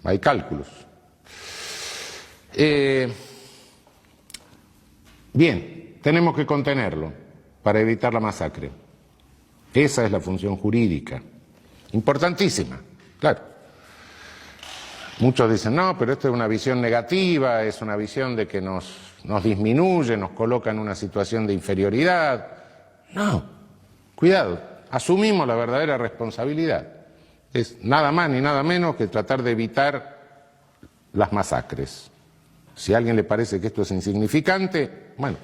hay cálculos. Bien, tenemos que contenerlo para evitar la masacre. Esa es la función jurídica, importantísima, claro. Muchos dicen, no, pero esto es una visión negativa, es una visión de que nos disminuye, nos coloca en una situación de inferioridad. No, cuidado, asumimos la verdadera responsabilidad. Es nada más ni nada menos que tratar de evitar las masacres. Si a alguien le parece que esto es insignificante, bueno,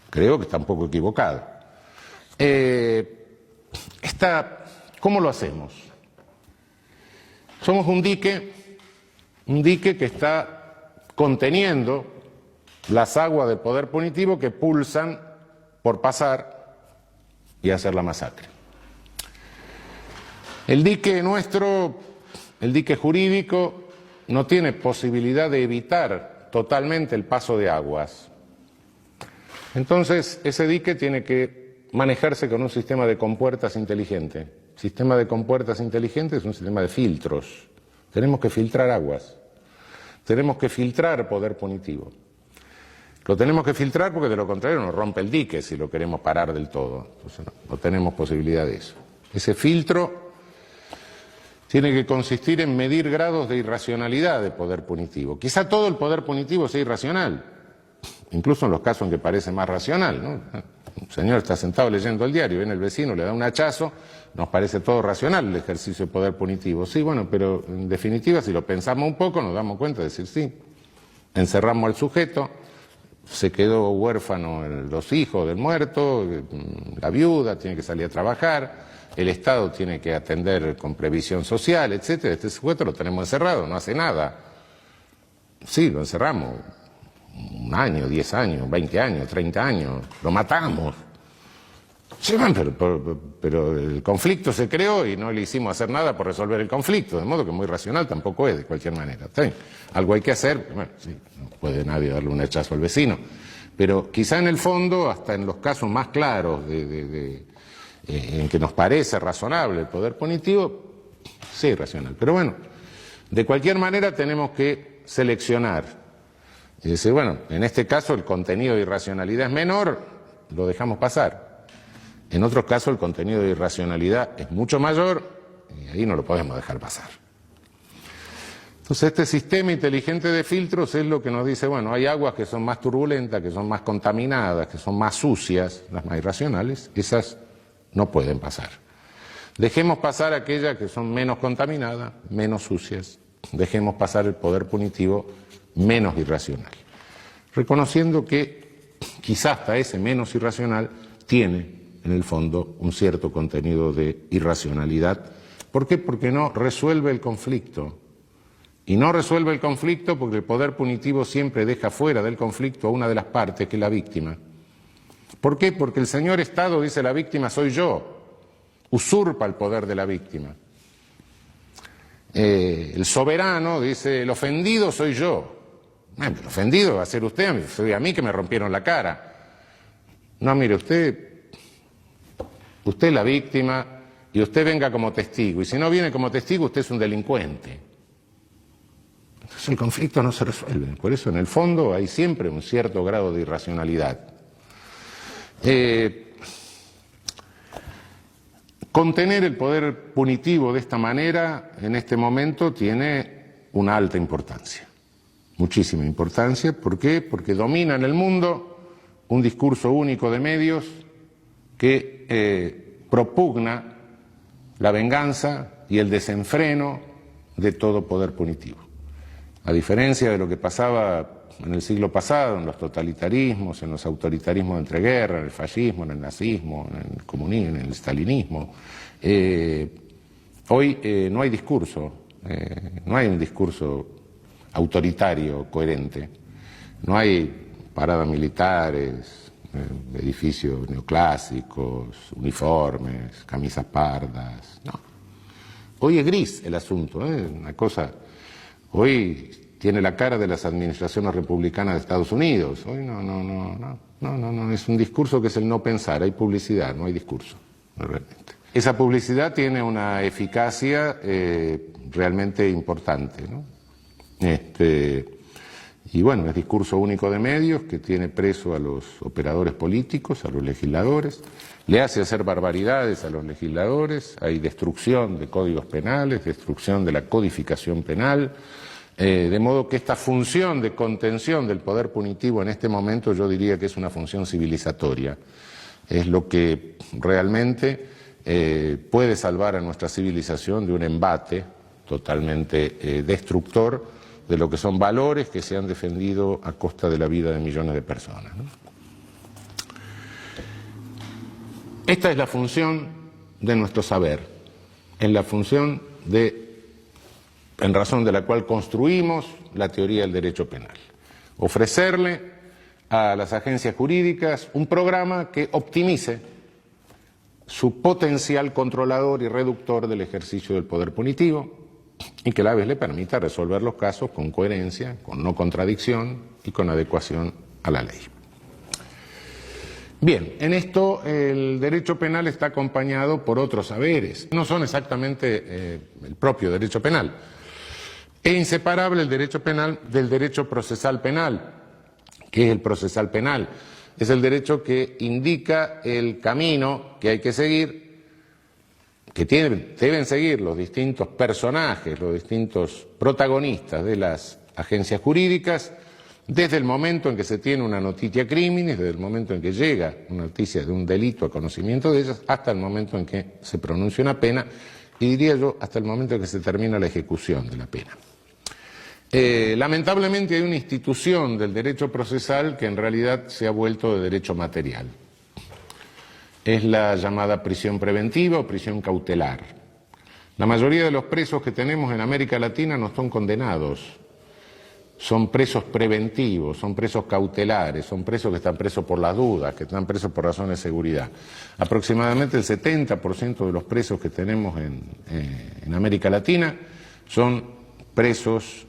creo que está un poco equivocado. ¿Cómo lo hacemos? Somos un dique que está conteniendo las aguas del poder punitivo que pulsan por pasar y hacer la masacre. El dique nuestro, el dique jurídico, no tiene posibilidad de evitar totalmente el paso de aguas. Entonces, ese dique tiene que manejarse con un sistema de compuertas inteligente. El sistema de compuertas inteligente es un sistema de filtros. Tenemos que filtrar aguas. Tenemos que filtrar poder punitivo. Lo tenemos que filtrar porque de lo contrario nos rompe el dique si lo queremos parar del todo. Entonces no tenemos posibilidad de eso. Ese filtro tiene que consistir en medir grados de irracionalidad de poder punitivo. Quizá todo el poder punitivo sea irracional, incluso en los casos en que parece más racional, ¿no? Un señor está sentado leyendo el diario, viene el vecino, le da un hachazo, nos parece todo racional el ejercicio de poder punitivo. Sí, bueno, pero en definitiva, si lo pensamos un poco, nos damos cuenta de decir sí. Encerramos al sujeto, se quedó huérfano los hijos del muerto, la viuda tiene que salir a trabajar, el Estado tiene que atender con previsión social, etcétera. Este sujeto lo tenemos encerrado, no hace nada. Sí, lo encerramos. 1 año, 10 años, 20 años, 30 años, lo matamos. Sí, pero el conflicto se creó y no le hicimos hacer nada por resolver el conflicto, de modo que muy racional tampoco es, de cualquier manera. ¿Está bien? Algo hay que hacer, bueno, sí, no puede nadie darle un hachazo al vecino, pero quizá en el fondo, hasta en los casos más claros en que nos parece razonable el poder punitivo, sí es racional. Pero bueno, de cualquier manera tenemos que seleccionar. Y decir, bueno, en este caso el contenido de irracionalidad es menor, lo dejamos pasar. En otros casos el contenido de irracionalidad es mucho mayor y ahí no lo podemos dejar pasar. Entonces este sistema inteligente de filtros es lo que nos dice, bueno, hay aguas que son más turbulentas, que son más contaminadas, que son más sucias, las más irracionales, esas no pueden pasar. Dejemos pasar aquellas que son menos contaminadas, menos sucias. Dejemos pasar el poder punitivo menos irracional. Reconociendo que quizá hasta ese menos irracional tiene en el fondo un cierto contenido de irracionalidad. ¿Por qué? Porque no resuelve el conflicto. Y no resuelve el conflicto porque el poder punitivo siempre deja fuera del conflicto a una de las partes, que es la víctima. ¿Por qué? Porque el señor Estado dice la víctima soy yo, usurpa el poder de la víctima. El soberano dice el ofendido soy yo. El ofendido va a ser usted, soy a mí que me rompieron la cara. No, mire, usted es la víctima y usted venga como testigo. Y si no viene como testigo, usted es un delincuente. Entonces el conflicto no se resuelve. Por eso en el fondo hay siempre un cierto grado de irracionalidad. Contener el poder punitivo de esta manera, en este momento, tiene una alta importancia. Muchísima importancia. ¿Por qué? Porque domina en el mundo un discurso único de medios que propugna la venganza y el desenfreno de todo poder punitivo. A diferencia de lo que pasaba en el siglo pasado, en los totalitarismos, en los autoritarismos de entreguerra, en el fascismo, en el nazismo, en el comunismo, en el stalinismo, hoy no hay discurso, no hay un discurso autoritario, coherente. No hay paradas militares, edificios neoclásicos, uniformes, camisas pardas, no. Hoy es gris el asunto, una cosa. Hoy tiene la cara de las administraciones republicanas de Estados Unidos. Hoy no, es un discurso que es el no pensar, hay publicidad, no hay discurso, realmente. Esa publicidad tiene una eficacia realmente importante, ¿no? Y bueno, es discurso único de medios que tiene preso a los operadores políticos, a los legisladores, le hace hacer barbaridades a los legisladores, hay destrucción de códigos penales, destrucción de la codificación penal, de modo que esta función de contención del poder punitivo en este momento yo diría que es una función civilizatoria. Es lo que realmente puede salvar a nuestra civilización de un embate totalmente destructor de lo que son valores que se han defendido a costa de la vida de millones de personas, ¿no? Esta es la función de nuestro saber, es la función en razón de la cual construimos la teoría del derecho penal. Ofrecerle a las agencias jurídicas un programa que optimice su potencial controlador y reductor del ejercicio del poder punitivo y que a la vez le permita resolver los casos con coherencia, con no contradicción y con adecuación a la ley. Bien, en esto el derecho penal está acompañado por otros saberes, no son exactamente el propio derecho penal. Es inseparable el derecho penal del derecho procesal penal. ¿Qué es el procesal penal? Es el derecho que indica el camino que hay que seguir, que deben seguir los distintos personajes, los distintos protagonistas de las agencias jurídicas, desde el momento en que se tiene una noticia criminis, desde el momento en que llega una noticia de un delito a conocimiento de ellas, hasta el momento en que se pronuncia una pena, y diría yo, hasta el momento en que se termina la ejecución de la pena. Lamentablemente hay una institución del derecho procesal que en realidad se ha vuelto de derecho material. Es la llamada prisión preventiva o prisión cautelar. La mayoría de los presos que tenemos en América Latina no son condenados, son presos preventivos, son presos cautelares, son presos que están presos por las dudas, que están presos por razones de seguridad. Aproximadamente el 70% de los presos que tenemos en América Latina son presos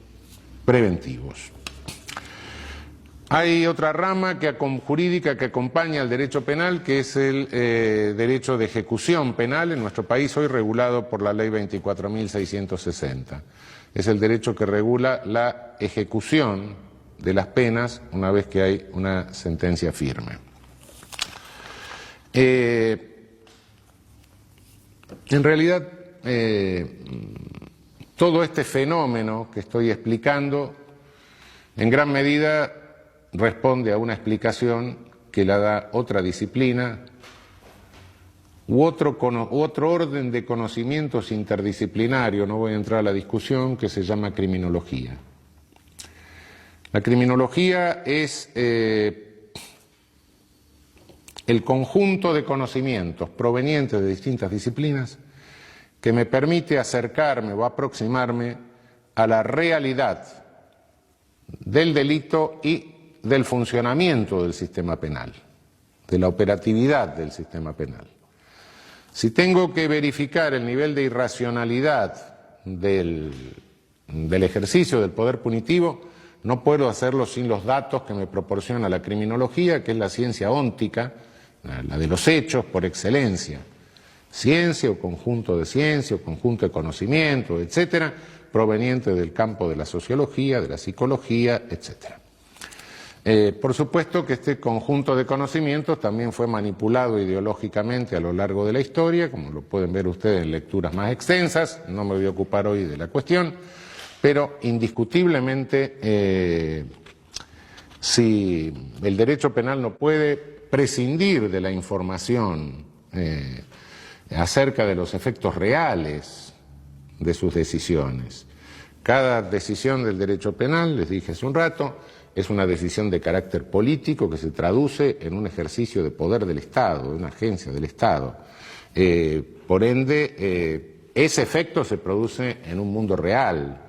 preventivos. Hay otra rama jurídica que acompaña al derecho penal, que es el derecho de ejecución penal, en nuestro país hoy regulado por la Ley 24.660. Es el derecho que regula la ejecución de las penas una vez que hay una sentencia firme. En realidad, todo este fenómeno que estoy explicando, en gran medida responde a una explicación que la da otra disciplina u otro orden de conocimientos interdisciplinario, no voy a entrar a la discusión, que se llama criminología. La criminología es el conjunto de conocimientos provenientes de distintas disciplinas que me permite acercarme o aproximarme a la realidad del delito y del funcionamiento del sistema penal, de la operatividad del sistema penal. Si tengo que verificar el nivel de irracionalidad del ejercicio del poder punitivo, no puedo hacerlo sin los datos que me proporciona la criminología, que es la ciencia óntica, la de los hechos por excelencia. Ciencia o conjunto de conocimiento, etcétera, proveniente del campo de la sociología, de la psicología, etcétera. Por supuesto que este conjunto de conocimientos también fue manipulado ideológicamente a lo largo de la historia, como lo pueden ver ustedes en lecturas más extensas, no me voy a ocupar hoy de la cuestión, pero indiscutiblemente si el derecho penal no puede prescindir de la información acerca de los efectos reales de sus decisiones. Cada decisión del derecho penal, les dije hace un rato, es una decisión de carácter político que se traduce en un ejercicio de poder del Estado, de una agencia del Estado. Por ende, ese efecto se produce en un mundo real.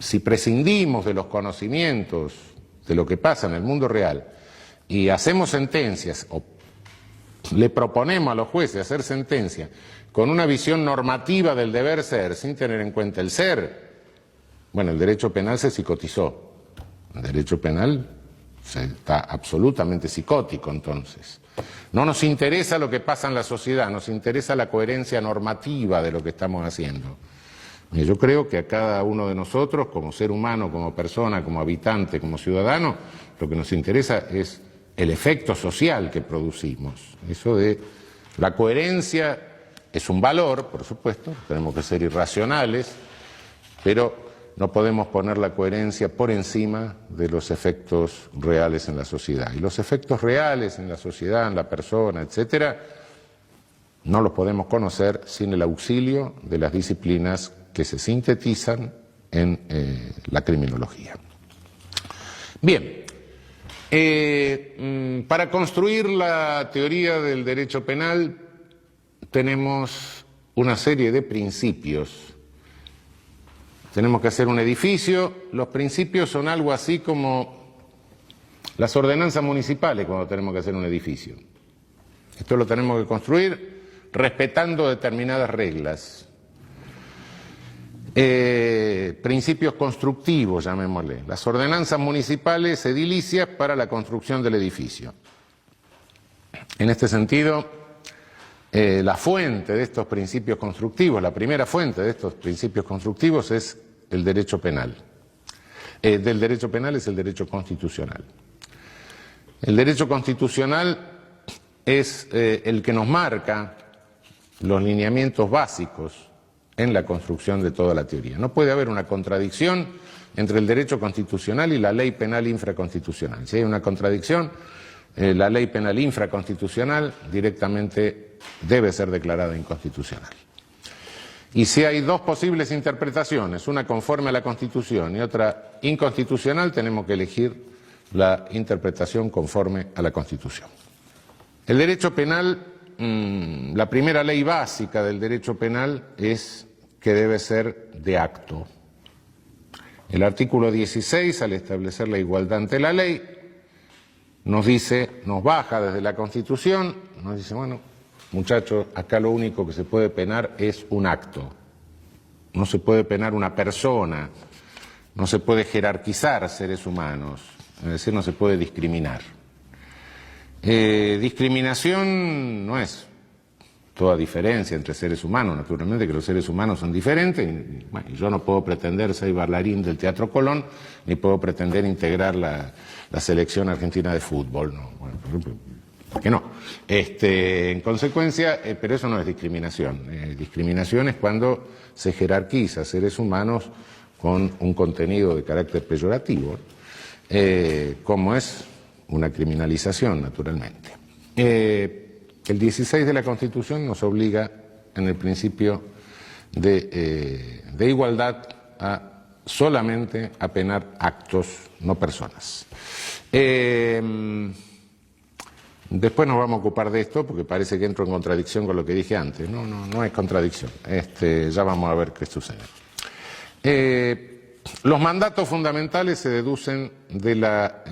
Si prescindimos de los conocimientos de lo que pasa en el mundo real y hacemos sentencias o le proponemos a los jueces hacer sentencias con una visión normativa del deber ser sin tener en cuenta el ser, bueno, el derecho penal se psicotizó. El derecho penal está absolutamente psicótico entonces. No nos interesa lo que pasa en la sociedad, nos interesa la coherencia normativa de lo que estamos haciendo. Y yo creo que a cada uno de nosotros, como ser humano, como persona, como habitante, como ciudadano, lo que nos interesa es el efecto social que producimos. Eso de la coherencia es un valor, por supuesto, tenemos que ser irracionales, pero no podemos poner la coherencia por encima de los efectos reales en la sociedad. Y los efectos reales en la sociedad, en la persona, etcétera, no los podemos conocer sin el auxilio de las disciplinas que se sintetizan en la criminología. Bien, para construir la teoría del derecho penal tenemos una serie de principios. Tenemos que hacer un edificio. Los principios son algo así como las ordenanzas municipales cuando tenemos que hacer un edificio. Esto lo tenemos que construir respetando determinadas reglas. Principios constructivos, llamémosle. Las ordenanzas municipales edilicias para la construcción del edificio. En este sentido, la fuente de estos principios constructivos, la primera fuente de estos principios constructivos es el derecho penal. Del derecho penal es el derecho constitucional. El derecho constitucional es el que nos marca los lineamientos básicos en la construcción de toda la teoría. No puede haber una contradicción entre el derecho constitucional y la ley penal infraconstitucional. Si hay una contradicción, la ley penal infraconstitucional directamente debe ser declarada inconstitucional. Y si hay dos posibles interpretaciones, una conforme a la Constitución y otra inconstitucional, tenemos que elegir la interpretación conforme a la Constitución. El derecho penal, la primera ley básica del derecho penal es que debe ser de acto. El artículo 16, al establecer la igualdad ante la ley, nos dice, nos baja desde la Constitución, nos dice, bueno, muchachos, acá lo único que se puede penar es un acto. No se puede penar una persona, no se puede jerarquizar seres humanos, es decir, no se puede discriminar. Discriminación no es toda diferencia entre seres humanos, naturalmente que los seres humanos son diferentes, y, bueno, yo no puedo pretender ser bailarín del Teatro Colón, ni puedo pretender integrar la selección argentina de fútbol, no, bueno, ¿por qué no? En consecuencia, pero eso no es discriminación. Discriminación es cuando se jerarquiza seres humanos con un contenido de carácter peyorativo, como es una criminalización, naturalmente. El 16 de la Constitución nos obliga, en el principio de igualdad, solamente a penar actos, no personas. Después nos vamos a ocupar de esto porque parece que entro en contradicción con lo que dije antes. No es contradicción. Ya vamos a ver qué sucede. Los mandatos fundamentales se deducen de la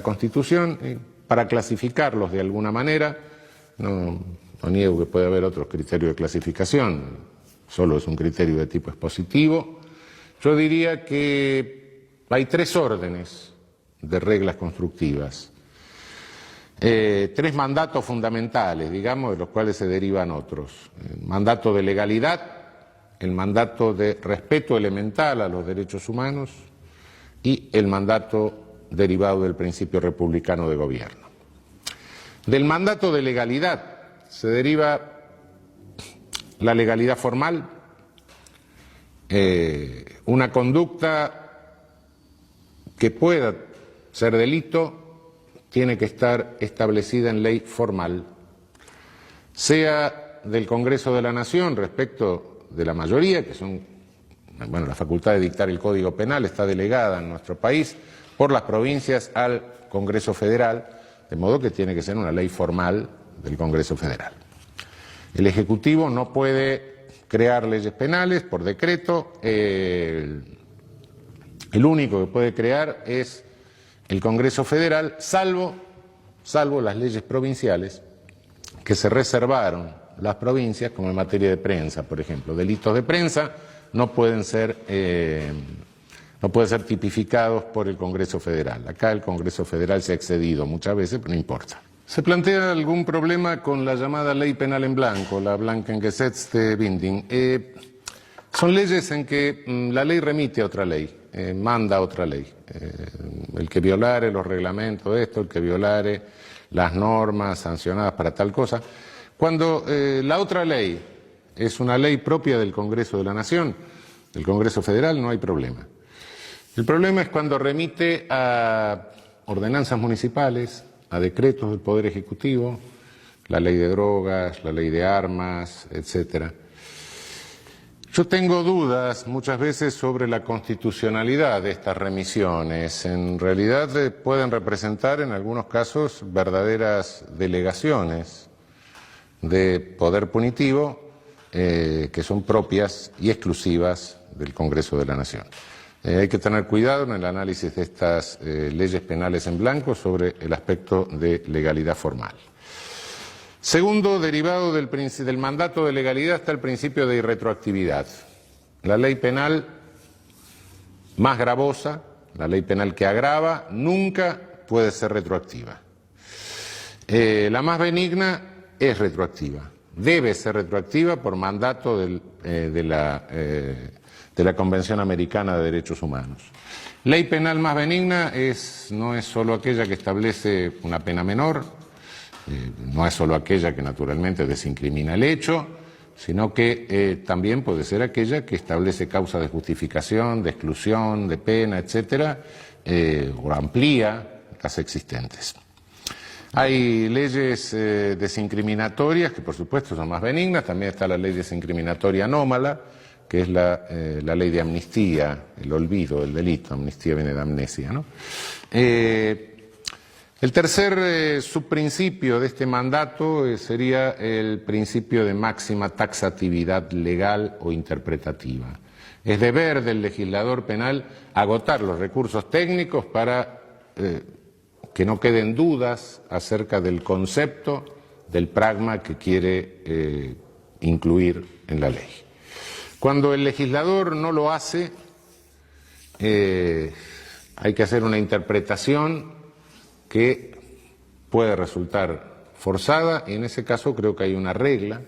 Constitución. Para clasificarlos de alguna manera, no niego que puede haber otros criterios de clasificación, solo es un criterio de tipo expositivo. Yo diría que hay tres órdenes de reglas constructivas. Tres mandatos fundamentales, digamos, de los cuales se derivan otros. El mandato de legalidad, el mandato de respeto elemental a los derechos humanos y el mandato derivado del principio republicano de gobierno. Del mandato de legalidad se deriva la legalidad formal, una conducta que pueda ser delito tiene que estar establecida en ley formal, sea del Congreso de la Nación respecto de la mayoría, que son, bueno, la facultad de dictar el Código Penal está delegada en nuestro país por las provincias al Congreso Federal, de modo que tiene que ser una ley formal del Congreso Federal. El Ejecutivo no puede crear leyes penales por decreto, el único que puede crear es el Congreso Federal, salvo las leyes provinciales que se reservaron las provincias, como en materia de prensa, por ejemplo. Delitos de prensa no pueden ser tipificados por el Congreso Federal. Acá el Congreso Federal se ha excedido muchas veces, pero no importa. ¿Se plantea algún problema con la llamada ley penal en blanco, la Blankengesetzbindung? Son leyes en que la ley remite a otra ley, manda a otra ley. El que violare los reglamentos de esto, el que violare las normas sancionadas para tal cosa. Cuando la otra ley es una ley propia del Congreso de la Nación, del Congreso Federal, no hay problema. El problema es cuando remite a ordenanzas municipales, a decretos del Poder Ejecutivo, la ley de drogas, la ley de armas, etcétera. Yo tengo dudas muchas veces sobre la constitucionalidad de estas remisiones. En realidad pueden representar en algunos casos verdaderas delegaciones de poder punitivo que son propias y exclusivas del Congreso de la Nación. Hay que tener cuidado en el análisis de estas leyes penales en blanco sobre el aspecto de legalidad formal. Segundo, derivado del mandato de legalidad está el principio de irretroactividad. La ley penal más gravosa, la ley penal que agrava, nunca puede ser retroactiva. La más benigna es retroactiva, debe ser retroactiva por mandato de la Convención Americana de Derechos Humanos. Ley penal más benigna no es solo aquella que establece una pena menor, no es solo aquella que naturalmente desincrimina el hecho, sino que también puede ser aquella que establece causas de justificación, de exclusión, de pena, etcétera, o amplía las existentes. Hay leyes desincriminatorias que por supuesto son más benignas, también está la ley desincriminatoria anómala, que es la ley de amnistía, el olvido del delito, amnistía viene de amnesia, ¿no? El tercer subprincipio de este mandato sería el principio de máxima taxatividad legal o interpretativa. Es deber del legislador penal agotar los recursos técnicos para que no queden dudas acerca del concepto, del pragma que quiere incluir en la ley. Cuando el legislador no lo hace, hay que hacer una interpretación que puede resultar forzada, y en ese caso creo que hay una regla,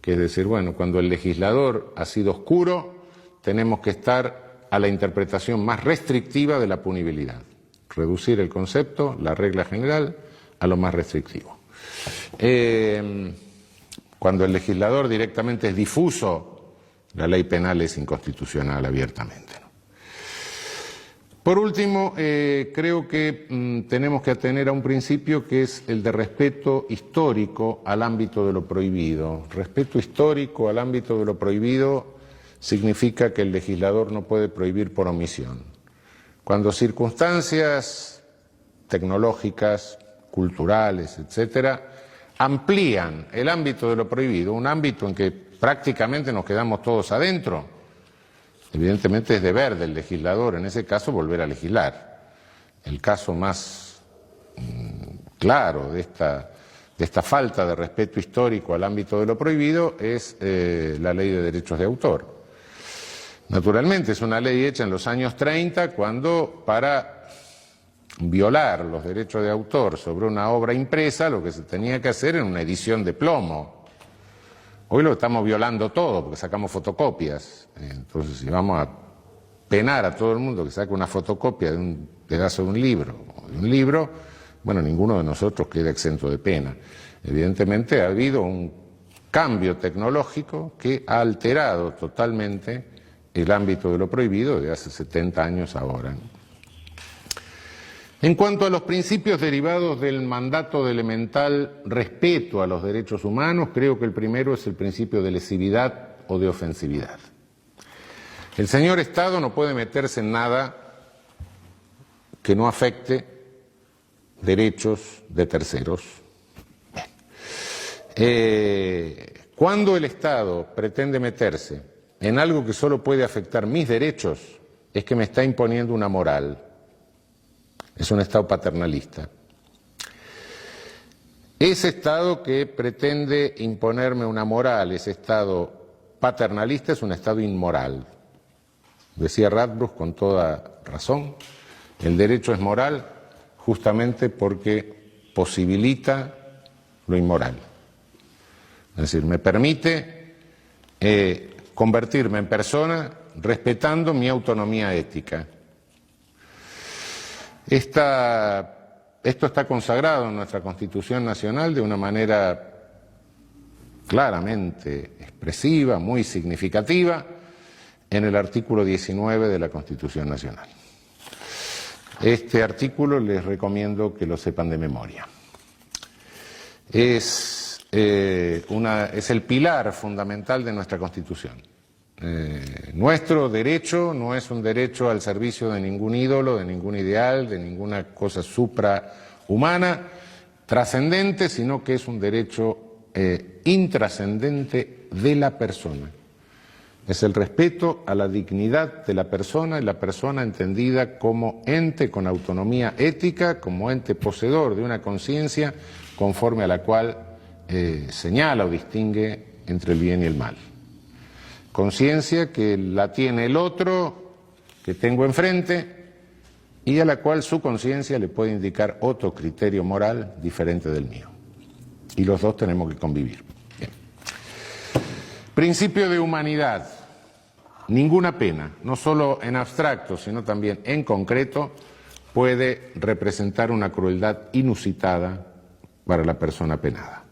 que es decir, bueno, cuando el legislador ha sido oscuro, tenemos que estar a la interpretación más restrictiva de la punibilidad. Reducir el concepto, la regla general, a lo más restrictivo. Cuando el legislador directamente es difuso, la ley penal es inconstitucional abiertamente, ¿no? Por último, creo que tenemos que atener a un principio que es el de respeto histórico al ámbito de lo prohibido. Respeto histórico al ámbito de lo prohibido significa que el legislador no puede prohibir por omisión. Cuando circunstancias tecnológicas, culturales, etcétera, amplían el ámbito de lo prohibido, un ámbito en que prácticamente nos quedamos todos adentro, evidentemente es deber del legislador, en ese caso, volver a legislar. El caso más claro de esta falta de respeto histórico al ámbito de lo prohibido es la Ley de Derechos de Autor. Naturalmente es una ley hecha en los años 30 cuando para violar los derechos de autor sobre una obra impresa lo que se tenía que hacer era una edición de plomo. Hoy lo estamos violando todo porque sacamos fotocopias. Entonces, si vamos a penar a todo el mundo que saque una fotocopia de un pedazo de un libro, bueno, ninguno de nosotros queda exento de pena. Evidentemente ha habido un cambio tecnológico que ha alterado totalmente el ámbito de lo prohibido de hace 70 años ahora. En cuanto a los principios derivados del mandato de elemental respeto a los derechos humanos, creo que el primero es el principio de lesividad o de ofensividad. El señor Estado no puede meterse en nada que no afecte derechos de terceros. Cuando el Estado pretende meterse en algo que solo puede afectar mis derechos, es que me está imponiendo una moral. Es un Estado paternalista. Ese Estado que pretende imponerme una moral, ese Estado paternalista, es un Estado inmoral. Decía Radbruch con toda razón, el derecho es moral justamente porque posibilita lo inmoral. Es decir, me permite convertirme en persona respetando mi autonomía ética. Esto está consagrado en nuestra Constitución Nacional de una manera claramente expresiva, muy significativa, en el artículo 19 de la Constitución Nacional. Este artículo les recomiendo que lo sepan de memoria. Es el pilar fundamental de nuestra Constitución. Nuestro derecho no es un derecho al servicio de ningún ídolo, de ningún ideal, de ninguna cosa suprahumana, trascendente, sino que es un derecho intrascendente de la persona. Es el respeto a la dignidad de la persona y la persona entendida como ente con autonomía ética, como ente poseedor de una conciencia conforme a la cual señala o distingue entre el bien y el mal. Conciencia que la tiene el otro, que tengo enfrente, y a la cual su conciencia le puede indicar otro criterio moral diferente del mío. Y los dos tenemos que convivir. Bien. Principio de humanidad. Ninguna pena, no solo en abstracto, sino también en concreto, puede representar una crueldad inusitada para la persona penada.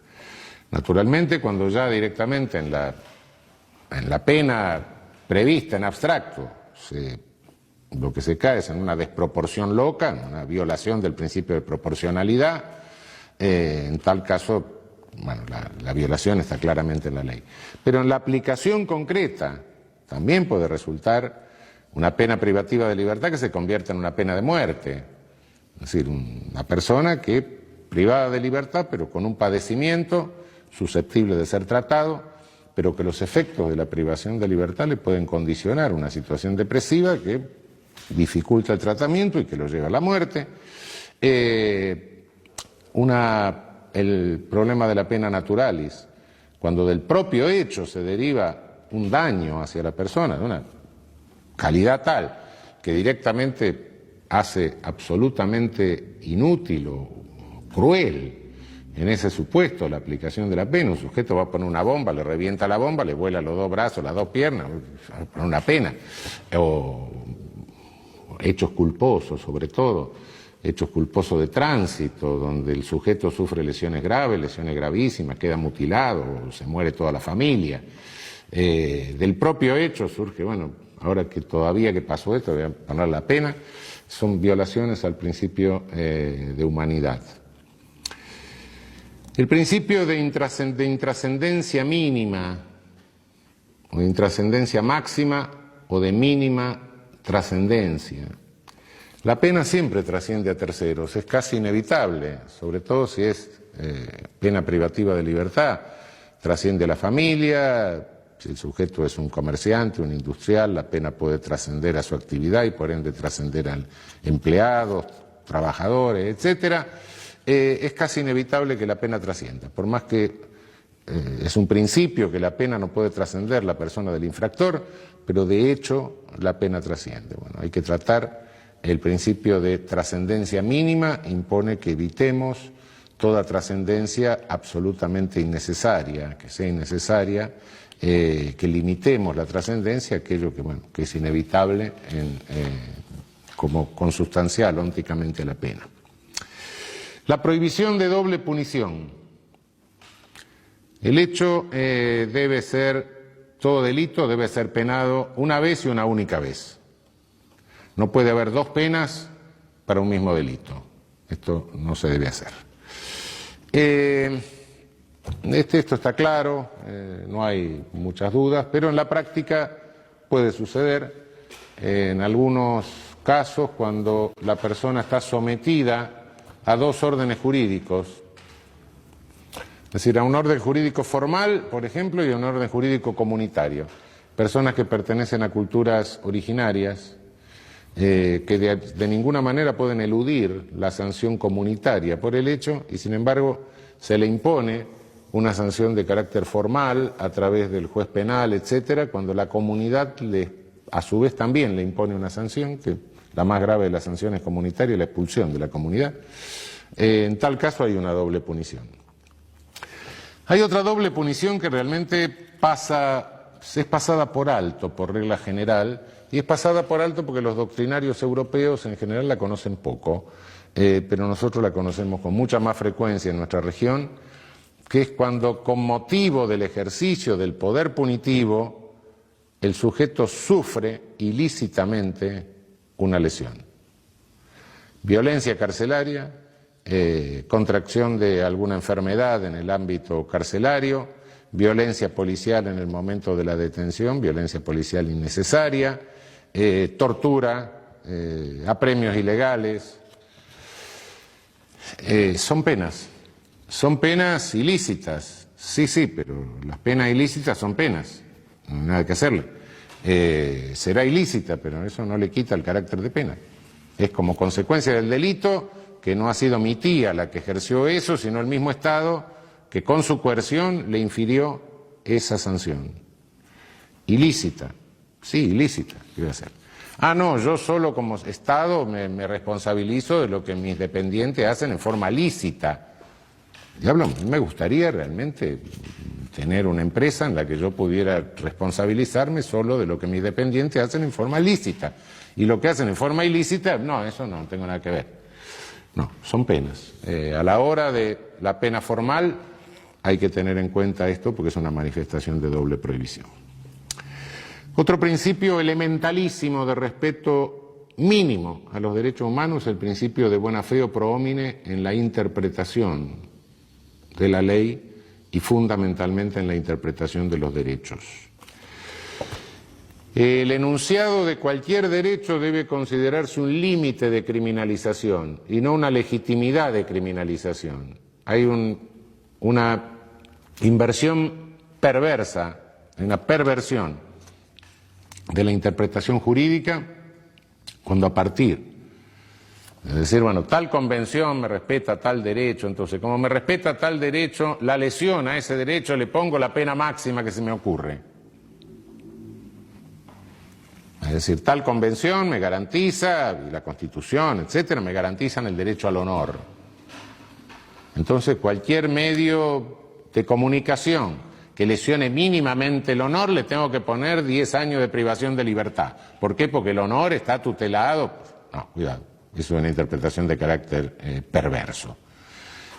Naturalmente, cuando ya directamente en la pena prevista en abstracto lo que se cae es en una desproporción loca, en una violación del principio de proporcionalidad, en tal caso, bueno, la violación está claramente en la ley. Pero en la aplicación concreta también puede resultar una pena privativa de libertad que se convierta en una pena de muerte. Es decir, una persona que privada de libertad, pero con un padecimiento susceptible de ser tratado, pero que los efectos de la privación de libertad le pueden condicionar una situación depresiva que dificulta el tratamiento y que lo lleva a la muerte. El problema de la pena naturalis, cuando del propio hecho se deriva un daño hacia la persona, de una calidad tal que directamente hace absolutamente inútil o cruel en ese supuesto la aplicación de la pena. Un sujeto va a poner una bomba, le revienta la bomba, le vuela los dos brazos, las dos piernas, va a poner una pena. O hechos culposos, sobre todo, hechos culposos de tránsito, donde el sujeto sufre lesiones graves, lesiones gravísimas, queda mutilado, se muere toda la familia. Del propio hecho surge, bueno, ahora que todavía que pasó esto, voy a poner la pena, son violaciones al principio de humanidad. El principio de intrascendencia mínima, o de intrascendencia máxima, o de mínima trascendencia. La pena siempre trasciende a terceros, es casi inevitable, sobre todo si es pena privativa de libertad. Trasciende a la familia, si el sujeto es un comerciante, un industrial, la pena puede trascender a su actividad y por ende trascender a empleados, trabajadores, etcétera. Es casi inevitable que la pena trascienda, por más que es un principio que la pena no puede trascender la persona del infractor, pero de hecho la pena trasciende. Bueno, hay que tratar el principio de trascendencia mínima, impone que evitemos toda trascendencia absolutamente innecesaria, que sea innecesaria, que limitemos la trascendencia a aquello que es inevitable como consustancial ónticamente a la pena. La prohibición de doble punición. El hecho debe ser, todo delito debe ser penado una vez y una única vez. No puede haber dos penas para un mismo delito. Esto no se debe hacer. Esto está claro, no hay muchas dudas, pero en la práctica puede suceder en algunos casos cuando la persona está sometida a dos órdenes jurídicos, es decir, a un orden jurídico formal, por ejemplo, y a un orden jurídico comunitario. Personas que pertenecen a culturas originarias, que de ninguna manera pueden eludir la sanción comunitaria por el hecho, y sin embargo se le impone una sanción de carácter formal a través del juez penal, etcétera, cuando la comunidad a su vez también le impone una sanción, que la más grave de las sanciones comunitarias es la expulsión de la comunidad. En tal caso hay una doble punición. Hay otra doble punición que realmente es pasada por alto por regla general, y es pasada por alto porque los doctrinarios europeos en general la conocen poco, pero nosotros la conocemos con mucha más frecuencia en nuestra región, que es cuando con motivo del ejercicio del poder punitivo el sujeto sufre ilícitamente una lesión. Violencia carcelaria, contracción de alguna enfermedad en el ámbito carcelario, violencia policial en el momento de la detención, violencia policial innecesaria, tortura, apremios ilegales. Son penas ilícitas, sí, pero las penas ilícitas son penas, no hay nada que hacerle. Será ilícita, pero eso no le quita el carácter de pena. Es como consecuencia del delito que no ha sido mi tía la que ejerció eso, sino el mismo Estado que con su coerción le infirió esa sanción. Ilícita, sí, ilícita, ¿qué voy a hacer? No, yo solo como Estado me responsabilizo de lo que mis dependientes hacen en forma lícita. Diablo, me gustaría realmente tener una empresa en la que yo pudiera responsabilizarme solo de lo que mis dependientes hacen en forma lícita. Y lo que hacen en forma ilícita, no, eso no tengo nada que ver. No, son penas. A la hora de la pena formal hay que tener en cuenta esto porque es una manifestación de doble prohibición. Otro principio elementalísimo de respeto mínimo a los derechos humanos es el principio de buena fe o pro homine en la interpretación de la ley y fundamentalmente en la interpretación de los derechos. El enunciado de cualquier derecho debe considerarse un límite de criminalización y no una legitimidad de criminalización. Hay una inversión perversa, una perversión de la interpretación jurídica cuando a partir de decir, bueno, tal convención me respeta tal derecho, entonces como me respeta tal derecho, la lesión a ese derecho le pongo la pena máxima que se me ocurre. Es decir, tal convención me garantiza, y la Constitución, etcétera, me garantizan el derecho al honor. Entonces, cualquier medio de comunicación que lesione mínimamente el honor, le tengo que poner 10 años de privación de libertad. ¿Por qué? Porque el honor está tutelado. No, cuidado, es una interpretación de carácter perverso.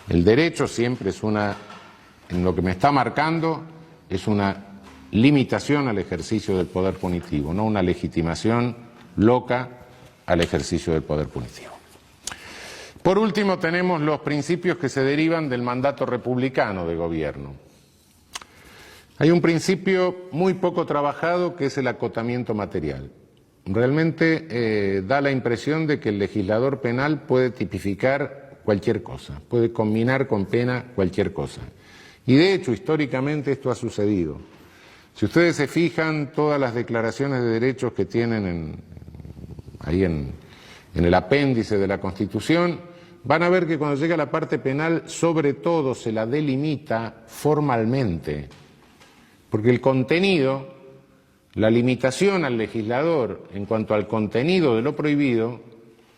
El derecho siempre es en lo que me está marcando, es una limitación al ejercicio del poder punitivo, no una legitimación loca al ejercicio del poder punitivo. Por último, tenemos los principios que se derivan del mandato republicano de gobierno. Hay un principio muy poco trabajado que es el acotamiento material. Realmente da la impresión de que el legislador penal puede tipificar cualquier cosa, puede combinar con pena cualquier cosa. Y de hecho, históricamente esto ha sucedido. Si ustedes se fijan, todas las declaraciones de derechos que tienen ahí en el apéndice de la Constitución, van a ver que cuando llega la parte penal, sobre todo se la delimita formalmente, porque el contenido, la limitación al legislador en cuanto al contenido de lo prohibido,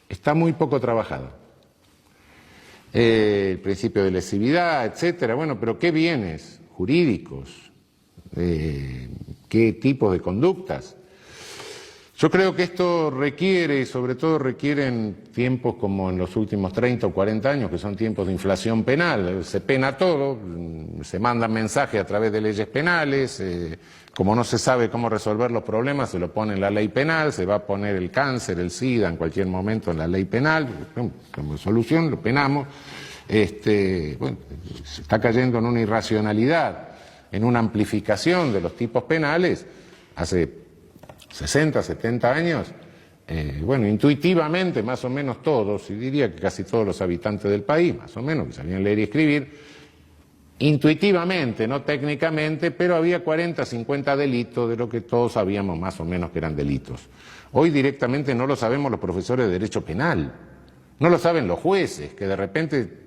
está muy poco trabajada. El principio de lesividad, etcétera, bueno, pero ¿qué bienes jurídicos? ¿Qué tipos de conductas? Yo creo que esto requiere, y sobre todo requiere en tiempos como en los últimos 30 o 40 años, que son tiempos de inflación penal, se pena todo, se mandan mensajes a través de leyes penales, como no se sabe cómo resolver los problemas, se lo pone en la ley penal, se va a poner el cáncer, el SIDA en cualquier momento en la ley penal, como solución lo penamos, bueno, se está cayendo en una irracionalidad, en una amplificación de los tipos penales hace 60, 70 años, bueno, intuitivamente más o menos todos, y diría que casi todos los habitantes del país, más o menos, que sabían leer y escribir, intuitivamente, no técnicamente, pero había 40, 50 delitos de lo que todos sabíamos más o menos que eran delitos. Hoy directamente no lo sabemos los profesores de Derecho Penal, no lo saben los jueces, que de repente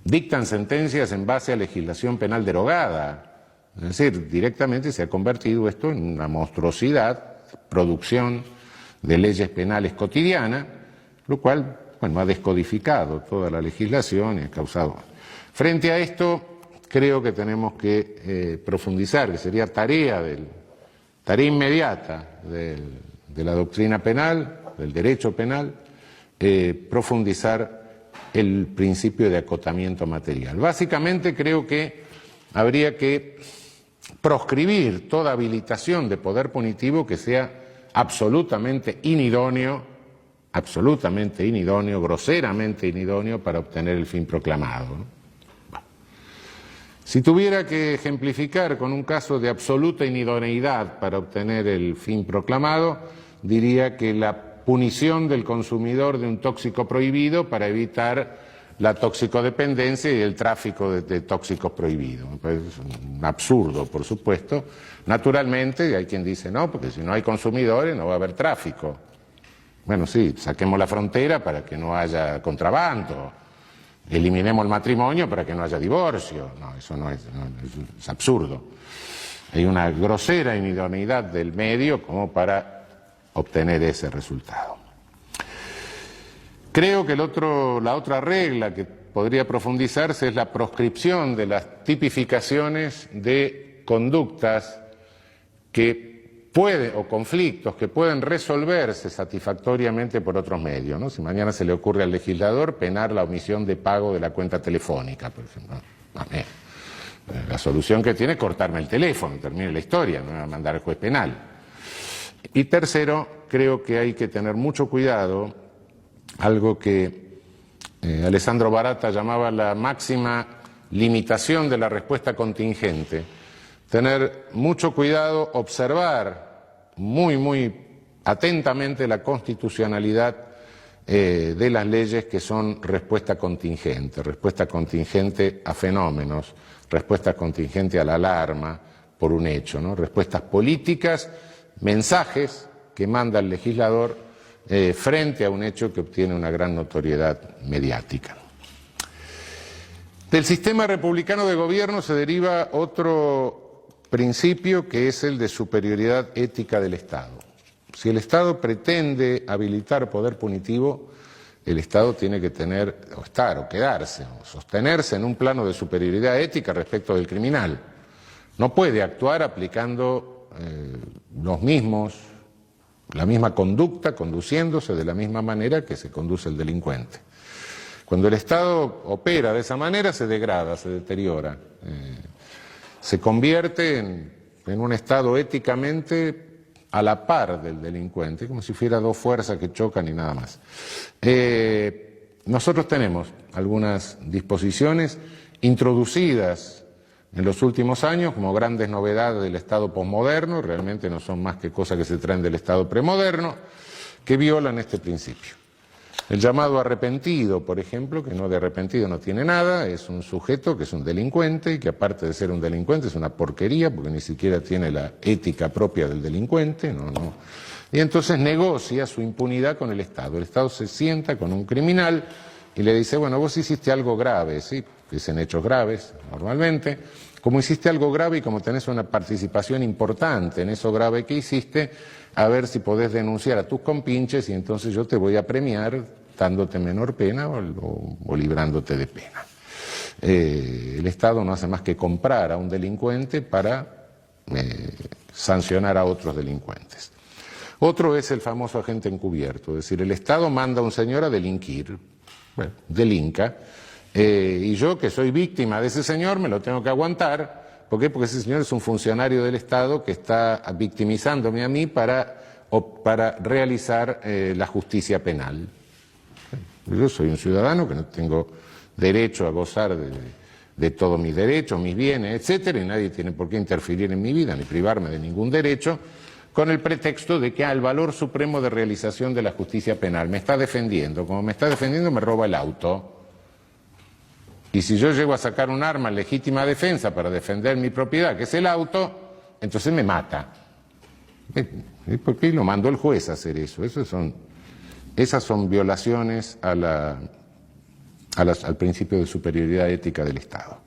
dictan sentencias en base a legislación penal derogada. Es decir, directamente se ha convertido esto en una monstruosidad, producción de leyes penales cotidiana, lo cual, bueno, ha descodificado toda la legislación y ha causado. Frente a esto, creo que tenemos que profundizar, que sería tarea inmediata de la doctrina penal, del derecho penal, profundizar el principio de acotamiento material. Básicamente creo que habría que proscribir toda habilitación de poder punitivo que sea absolutamente inidóneo, groseramente inidóneo para obtener el fin proclamado, ¿no? Si tuviera que ejemplificar con un caso de absoluta inidoneidad para obtener el fin proclamado, diría que la punición del consumidor de un tóxico prohibido para evitar la toxicodependencia y el tráfico de tóxicos prohibidos. Pues es un absurdo, por supuesto. Naturalmente, hay quien dice no, porque si no hay consumidores no va a haber tráfico. Bueno, sí, saquemos la frontera para que no haya contrabando. Eliminemos el matrimonio para que no haya divorcio. No, eso no es absurdo. Hay una grosera inidoneidad del medio como para obtener ese resultado. Creo que la otra regla que podría profundizarse es la proscripción de las tipificaciones de conductas que o conflictos que pueden resolverse satisfactoriamente por otros medios, ¿no? Si mañana se le ocurre al legislador penar la omisión de pago de la cuenta telefónica, por ejemplo, la solución que tiene es cortarme el teléfono, termine la historia, no me va a mandar al juez penal. Y tercero, creo que hay que tener mucho cuidado, algo que Alessandro Baratta llamaba la máxima limitación de la respuesta contingente. Tener mucho cuidado, observar muy atentamente la constitucionalidad de las leyes que son respuesta contingente a fenómenos, respuesta contingente a la alarma por un hecho, ¿no? Respuestas políticas, mensajes que manda el legislador frente a un hecho que obtiene una gran notoriedad mediática. Del sistema republicano de gobierno se deriva otro principio que es el de superioridad ética del Estado. Si el Estado pretende habilitar poder punitivo, el Estado tiene que tener, o estar, o quedarse, o sostenerse en un plano de superioridad ética respecto del criminal. No puede actuar aplicando la misma conducta, conduciéndose de la misma manera que se conduce el delincuente. Cuando el Estado opera de esa manera, se degrada, se deteriora. Se convierte en un Estado éticamente a la par del delincuente, como si fuera dos fuerzas que chocan y nada más. Nosotros tenemos algunas disposiciones introducidas en los últimos años como grandes novedades del Estado posmoderno, realmente no son más que cosas que se traen del Estado premoderno, que violan este principio. El llamado arrepentido, por ejemplo, que no de arrepentido no tiene nada, es un sujeto que es un delincuente y que aparte de ser un delincuente es una porquería porque ni siquiera tiene la ética propia del delincuente, no. Y entonces negocia su impunidad con el Estado. El Estado se sienta con un criminal y le dice, bueno, vos hiciste algo grave, ¿sí? Dicen hechos graves normalmente. Como hiciste algo grave y como tenés una participación importante en eso grave que hiciste, a ver si podés denunciar a tus compinches y entonces yo te voy a premiar dándote menor pena o librándote de pena. El Estado no hace más que comprar a un delincuente para sancionar a otros delincuentes. Otro es el famoso agente encubierto, es decir, el Estado manda a un señor a delinquir, bueno, delinca, y yo que soy víctima de ese señor me lo tengo que aguantar. ¿Por qué? Porque ese señor es un funcionario del Estado que está victimizándome a mí para realizar la justicia penal. Yo soy un ciudadano que no tengo derecho a gozar de todos mis derechos, mis bienes, etcétera, y nadie tiene por qué interferir en mi vida ni privarme de ningún derecho con el pretexto de que el valor supremo de realización de la justicia penal me está defendiendo. Como me está defendiendo, me roba el auto. Y si yo llego a sacar un arma en legítima defensa para defender mi propiedad, que es el auto, entonces me mata. ¿Por qué lo mandó el juez a hacer eso? Esas son violaciones al principio de superioridad ética del Estado.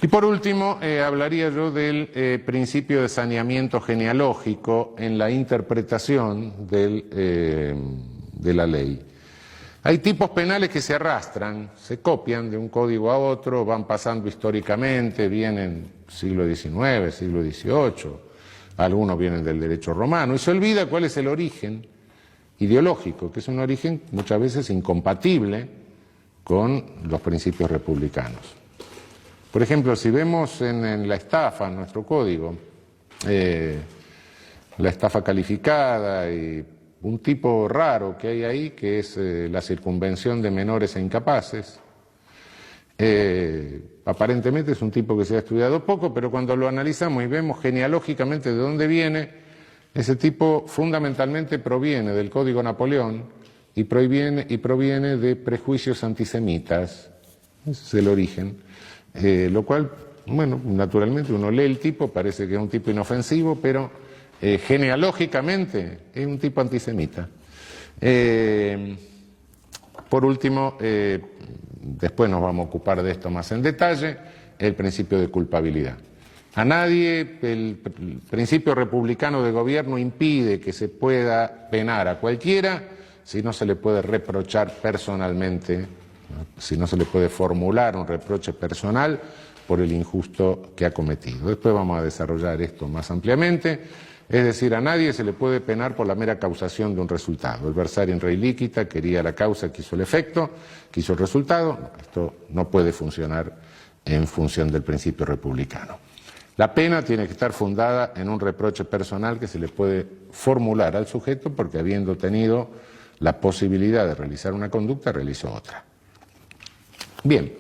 Y por último, hablaría yo del principio de saneamiento genealógico en la interpretación de la ley. Hay tipos penales que se arrastran, se copian de un código a otro, van pasando históricamente, vienen siglo XIX, siglo XVIII, algunos vienen del derecho romano, y se olvida cuál es el origen ideológico, que es un origen muchas veces incompatible con los principios republicanos. Por ejemplo, si vemos en la estafa, en nuestro código, la estafa calificada y un tipo raro que hay ahí, que es la circunvención de menores e incapaces. Aparentemente es un tipo que se ha estudiado poco, pero cuando lo analizamos y vemos genealógicamente de dónde viene, ese tipo fundamentalmente proviene del Código Napoleón y proviene de prejuicios antisemitas. Ese es el origen. Lo cual, bueno, naturalmente uno lee el tipo, parece que es un tipo inofensivo, pero genealógicamente es un tipo antisemita. Por último, después nos vamos a ocupar de esto más en detalle, el principio de culpabilidad. A nadie, el principio republicano de gobierno impide que se pueda penar a cualquiera si no se le puede reprochar personalmente, ¿no? Si no se le puede formular un reproche personal por el injusto que ha cometido. Después vamos a desarrollar esto más ampliamente. Es decir, a nadie se le puede penar por la mera causación de un resultado. El versarium rei licita quería la causa, quiso el efecto, quiso el resultado. Esto no puede funcionar en función del principio republicano. La pena tiene que estar fundada en un reproche personal que se le puede formular al sujeto porque habiendo tenido la posibilidad de realizar una conducta, realizó otra. Bien,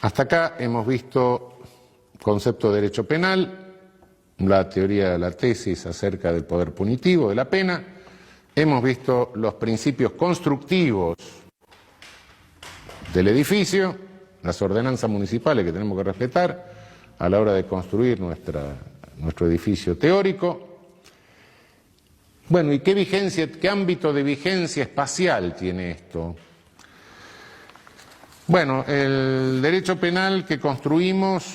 hasta acá hemos visto concepto de derecho penal, la teoría de la tesis acerca del poder punitivo de la pena, hemos visto los principios constructivos del edificio, las ordenanzas municipales que tenemos que respetar a la hora de construir nuestro edificio teórico. Bueno, ¿y qué ámbito de vigencia espacial tiene esto? Bueno, el derecho penal que construimos,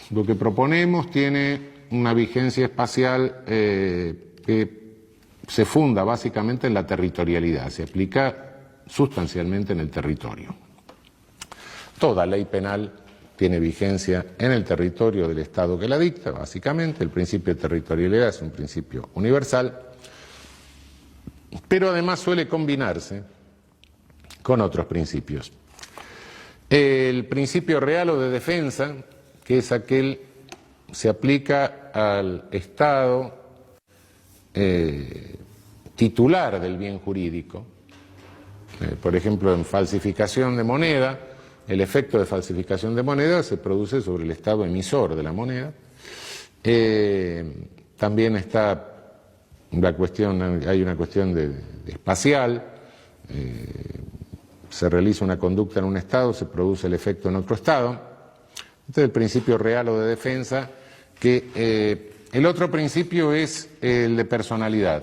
lo que proponemos, tiene una vigencia espacial que se funda básicamente en la territorialidad, se aplica sustancialmente en el territorio. Toda ley penal tiene vigencia en el territorio del Estado que la dicta, básicamente. El principio de territorialidad es un principio universal, pero además suele combinarse con otros principios. El principio real o de defensa, que es aquel que se aplica al Estado titular del bien jurídico. Por ejemplo, en falsificación de moneda, el efecto de falsificación de moneda se produce sobre el Estado emisor de la moneda. También está la cuestión, hay una cuestión de espacial. Se realiza una conducta en un Estado, se produce el efecto en otro Estado. Este es el principio real o de defensa, que el otro principio es el de personalidad.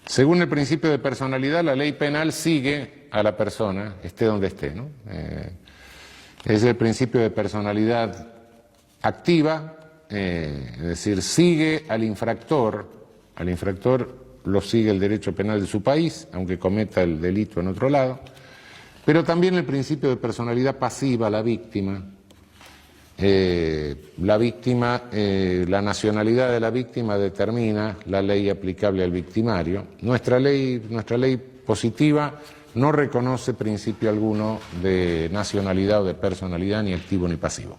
Según el principio de personalidad, la ley penal sigue a la persona, esté donde esté, ¿no? Es el principio de personalidad activa, es decir, sigue al infractor lo sigue el derecho penal de su país, aunque cometa el delito en otro lado, pero también el principio de personalidad pasiva, la víctima. La nacionalidad de la víctima determina la ley aplicable al victimario. Nuestra ley positiva no reconoce principio alguno de nacionalidad o de personalidad, ni activo ni pasivo.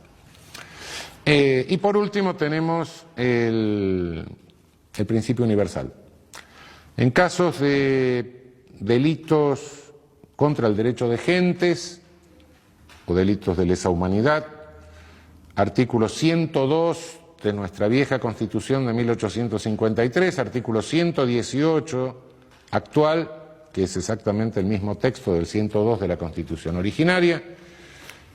Y por último tenemos el principio universal. En casos de delitos contra el derecho de gentes o delitos de lesa humanidad, artículo 102 de nuestra vieja Constitución de 1853, artículo 118 actual, que es exactamente el mismo texto del 102 de la Constitución originaria.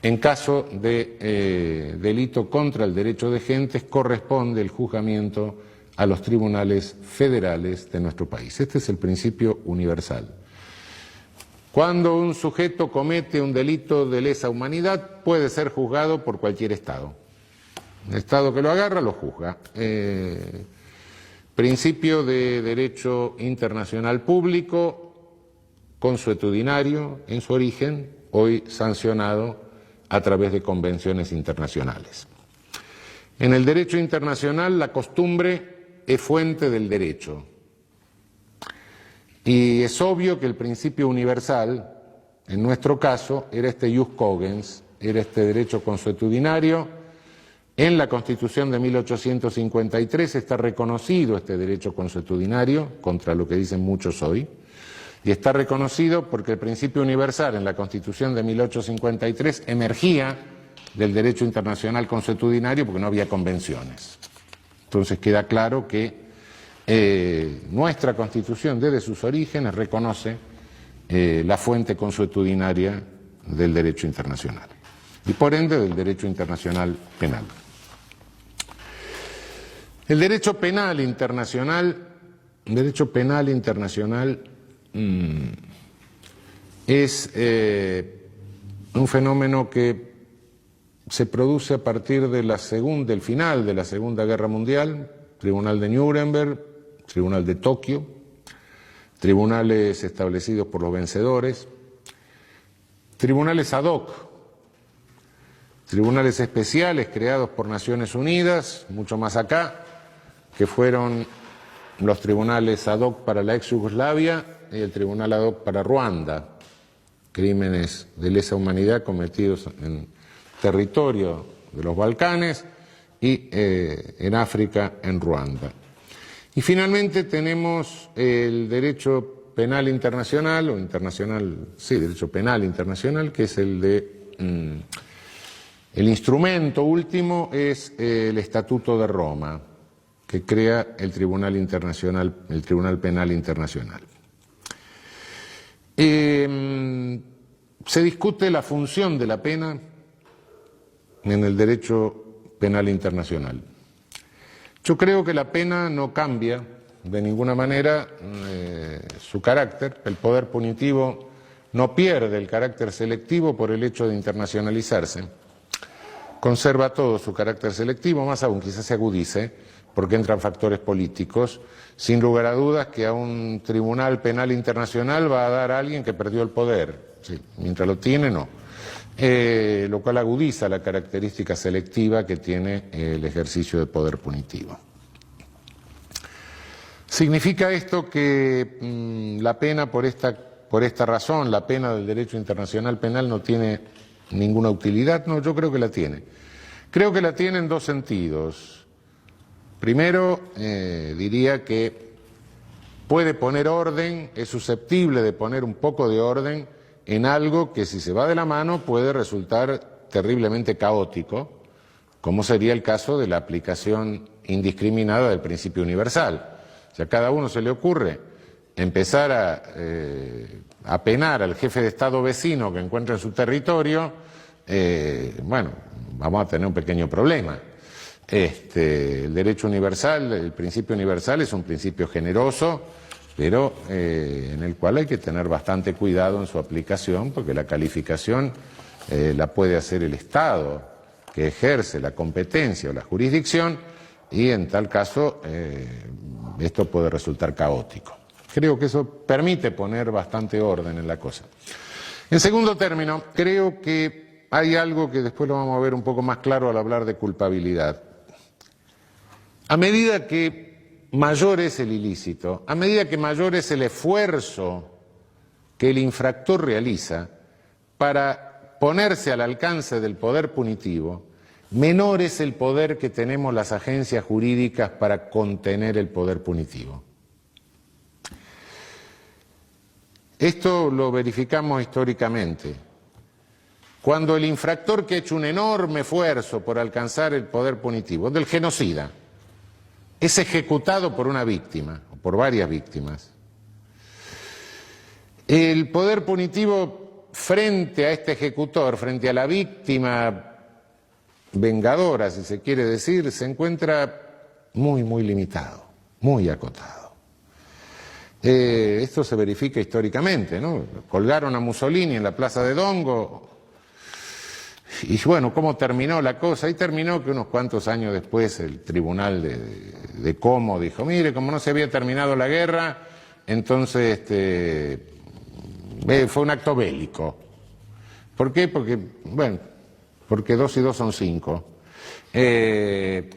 En caso de delito contra el derecho de gentes, corresponde el juzgamiento a los tribunales federales de nuestro país. Este es el principio universal. Cuando un sujeto comete un delito de lesa humanidad, puede ser juzgado por cualquier Estado. El Estado que lo agarra, lo juzga. Principio de derecho internacional público, consuetudinario en su origen, hoy sancionado a través de convenciones internacionales. En el derecho internacional, la costumbre es fuente del derecho. Y es obvio que el principio universal, en nuestro caso, era este ius cogens, era este derecho consuetudinario. En la Constitución de 1853 está reconocido este derecho consuetudinario, contra lo que dicen muchos hoy, y está reconocido porque el principio universal en la Constitución de 1853 emergía del derecho internacional consuetudinario porque no había convenciones. Entonces queda claro que nuestra Constitución desde sus orígenes reconoce la fuente consuetudinaria del derecho internacional y por ende del derecho internacional penal. El derecho penal internacional es un fenómeno que se produce a partir del final de la Segunda Guerra Mundial, Tribunal de Nuremberg, Tribunal de Tokio, tribunales establecidos por los vencedores, tribunales ad hoc, tribunales especiales creados por Naciones Unidas, mucho más acá, que fueron los tribunales ad hoc para la ex Yugoslavia y el tribunal ad hoc para Ruanda, crímenes de lesa humanidad cometidos en territorio de los Balcanes y en África, en Ruanda. Y finalmente tenemos el derecho penal internacional, o internacional, sí, derecho penal internacional, que es el instrumento último es el Estatuto de Roma, que crea el Tribunal Internacional, el Tribunal Penal Internacional. Se discute la función de la pena en el derecho penal internacional. Yo creo que la pena no cambia de ninguna manera su carácter. El poder punitivo no pierde el carácter selectivo por el hecho de internacionalizarse. Conserva todo su carácter selectivo, más aún quizás se agudice, porque entran factores políticos. Sin lugar a dudas que a un tribunal penal internacional va a dar a alguien que perdió el poder. Sí, mientras lo tiene, no. Lo cual agudiza la característica selectiva que tiene el ejercicio de poder punitivo. ¿Significa esto que la pena por esta razón, la pena del derecho internacional penal no tiene ninguna utilidad? No, yo creo que la tiene. Creo que la tiene en dos sentidos. Primero, diría que puede poner orden, es susceptible de poner un poco de orden en algo que si se va de la mano puede resultar terriblemente caótico, como sería el caso de la aplicación indiscriminada del principio universal. O sea, a cada uno se le ocurre empezar a penar al jefe de Estado vecino que encuentra en su territorio, bueno, vamos a tener un pequeño problema. El derecho universal, el principio universal es un principio generoso, pero en el cual hay que tener bastante cuidado en su aplicación, porque la calificación la puede hacer el Estado que ejerce la competencia o la jurisdicción, y en tal caso esto puede resultar caótico. Creo que eso permite poner bastante orden en la cosa. En segundo término, creo que hay algo que después lo vamos a ver un poco más claro al hablar de culpabilidad. A medida que mayor es el ilícito, a medida que mayor es el esfuerzo que el infractor realiza para ponerse al alcance del poder punitivo, menor es el poder que tenemos las agencias jurídicas para contener el poder punitivo. Esto lo verificamos históricamente. Cuando el infractor que ha hecho un enorme esfuerzo por alcanzar el poder punitivo, del genocida, es ejecutado por una víctima, o por varias víctimas, el poder punitivo frente a este ejecutor, frente a la víctima vengadora, si se quiere decir, se encuentra muy, muy limitado, muy acotado. Esto se verifica históricamente, ¿no? Colgaron a Mussolini en la plaza de Dongo, y bueno, ¿cómo terminó la cosa? Y terminó que unos cuantos años después el tribunal de Como dijo, mire, como no se había terminado la guerra, entonces fue un acto bélico. ¿Por qué? Porque, bueno, porque 2 y 2 son 5. ¿Qué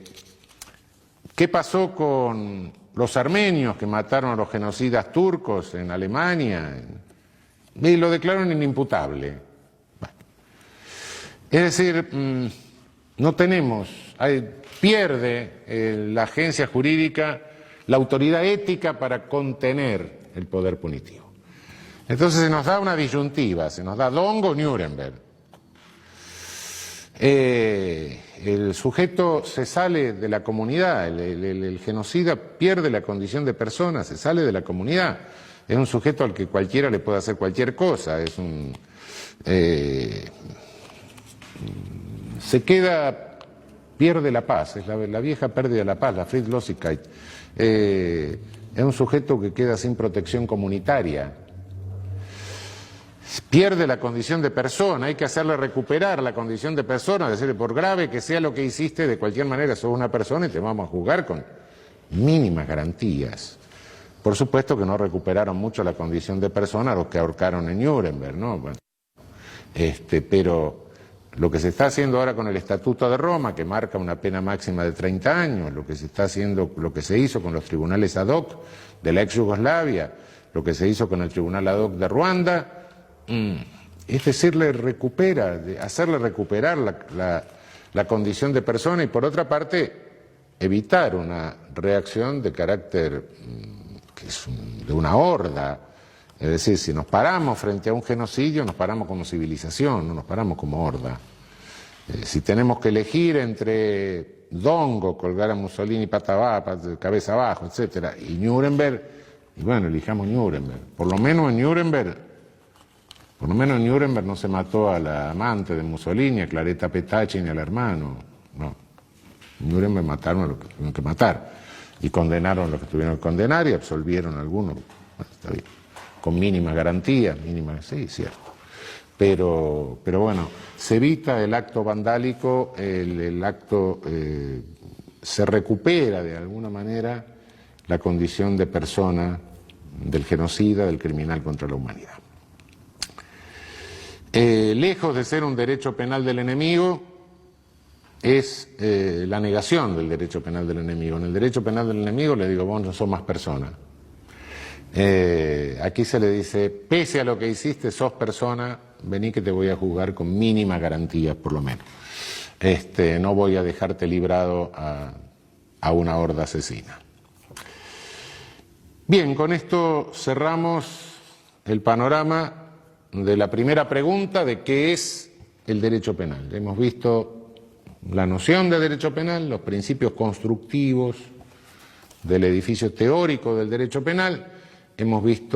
pasó con los armenios que mataron a los genocidas turcos en Alemania? Y lo declararon inimputable. Es decir, no tenemos, pierde la agencia jurídica la autoridad ética para contener el poder punitivo. Entonces se nos da una disyuntiva, se nos da Dongo o Nuremberg. El sujeto se sale de la comunidad, el genocida pierde la condición de persona, se sale de la comunidad. Es un sujeto al que cualquiera le puede hacer cualquier cosa, es un... se queda, pierde la paz, es la vieja pérdida de la paz, la Friedlosigkeit. Es un sujeto que queda sin protección comunitaria, pierde la condición de persona, hay que hacerle recuperar la condición de persona, decirle, por grave que sea lo que hiciste, de cualquier manera sos una persona y te vamos a juzgar con mínimas garantías. Por supuesto que no recuperaron mucho la condición de persona los que ahorcaron en Nuremberg, ¿no? Bueno, pero lo que se está haciendo ahora con el Estatuto de Roma, que marca una pena máxima de 30 años, lo que se está haciendo, lo que se hizo con los tribunales ad hoc de la ex Yugoslavia, lo que se hizo con el tribunal ad hoc de Ruanda, es decirle, hacerle recuperar la condición de persona y por otra parte evitar una reacción de carácter que es de una horda. Es decir, si nos paramos frente a un genocidio, nos paramos como civilización, no nos paramos como horda. Si tenemos que elegir entre Dongo, colgar a Mussolini pata abajo, cabeza abajo, etcétera, y Nuremberg, y bueno, elijamos Nuremberg. Por lo menos en Nuremberg no se mató a la amante de Mussolini, a Claretta Petacci, ni al hermano. No. En Nuremberg mataron a los que tuvieron que matar. Y condenaron a los que tuvieron que condenar y absolvieron a algunos. Bueno, está bien. Con mínima garantía, sí, cierto. Pero bueno, se evita el acto vandálico, el acto, se recupera de alguna manera la condición de persona del genocida, del criminal contra la humanidad. Lejos de ser un derecho penal del enemigo, es la negación del derecho penal del enemigo. En el derecho penal del enemigo le digo, vos no sos más persona. Aquí se le dice, pese a lo que hiciste, sos persona, vení que te voy a juzgar con mínimas garantías, por lo menos. No voy a dejarte librado a una horda asesina. Bien, con esto cerramos el panorama de la primera pregunta de qué es el derecho penal. Hemos visto la noción de derecho penal, los principios constructivos del edificio teórico del derecho penal, hemos visto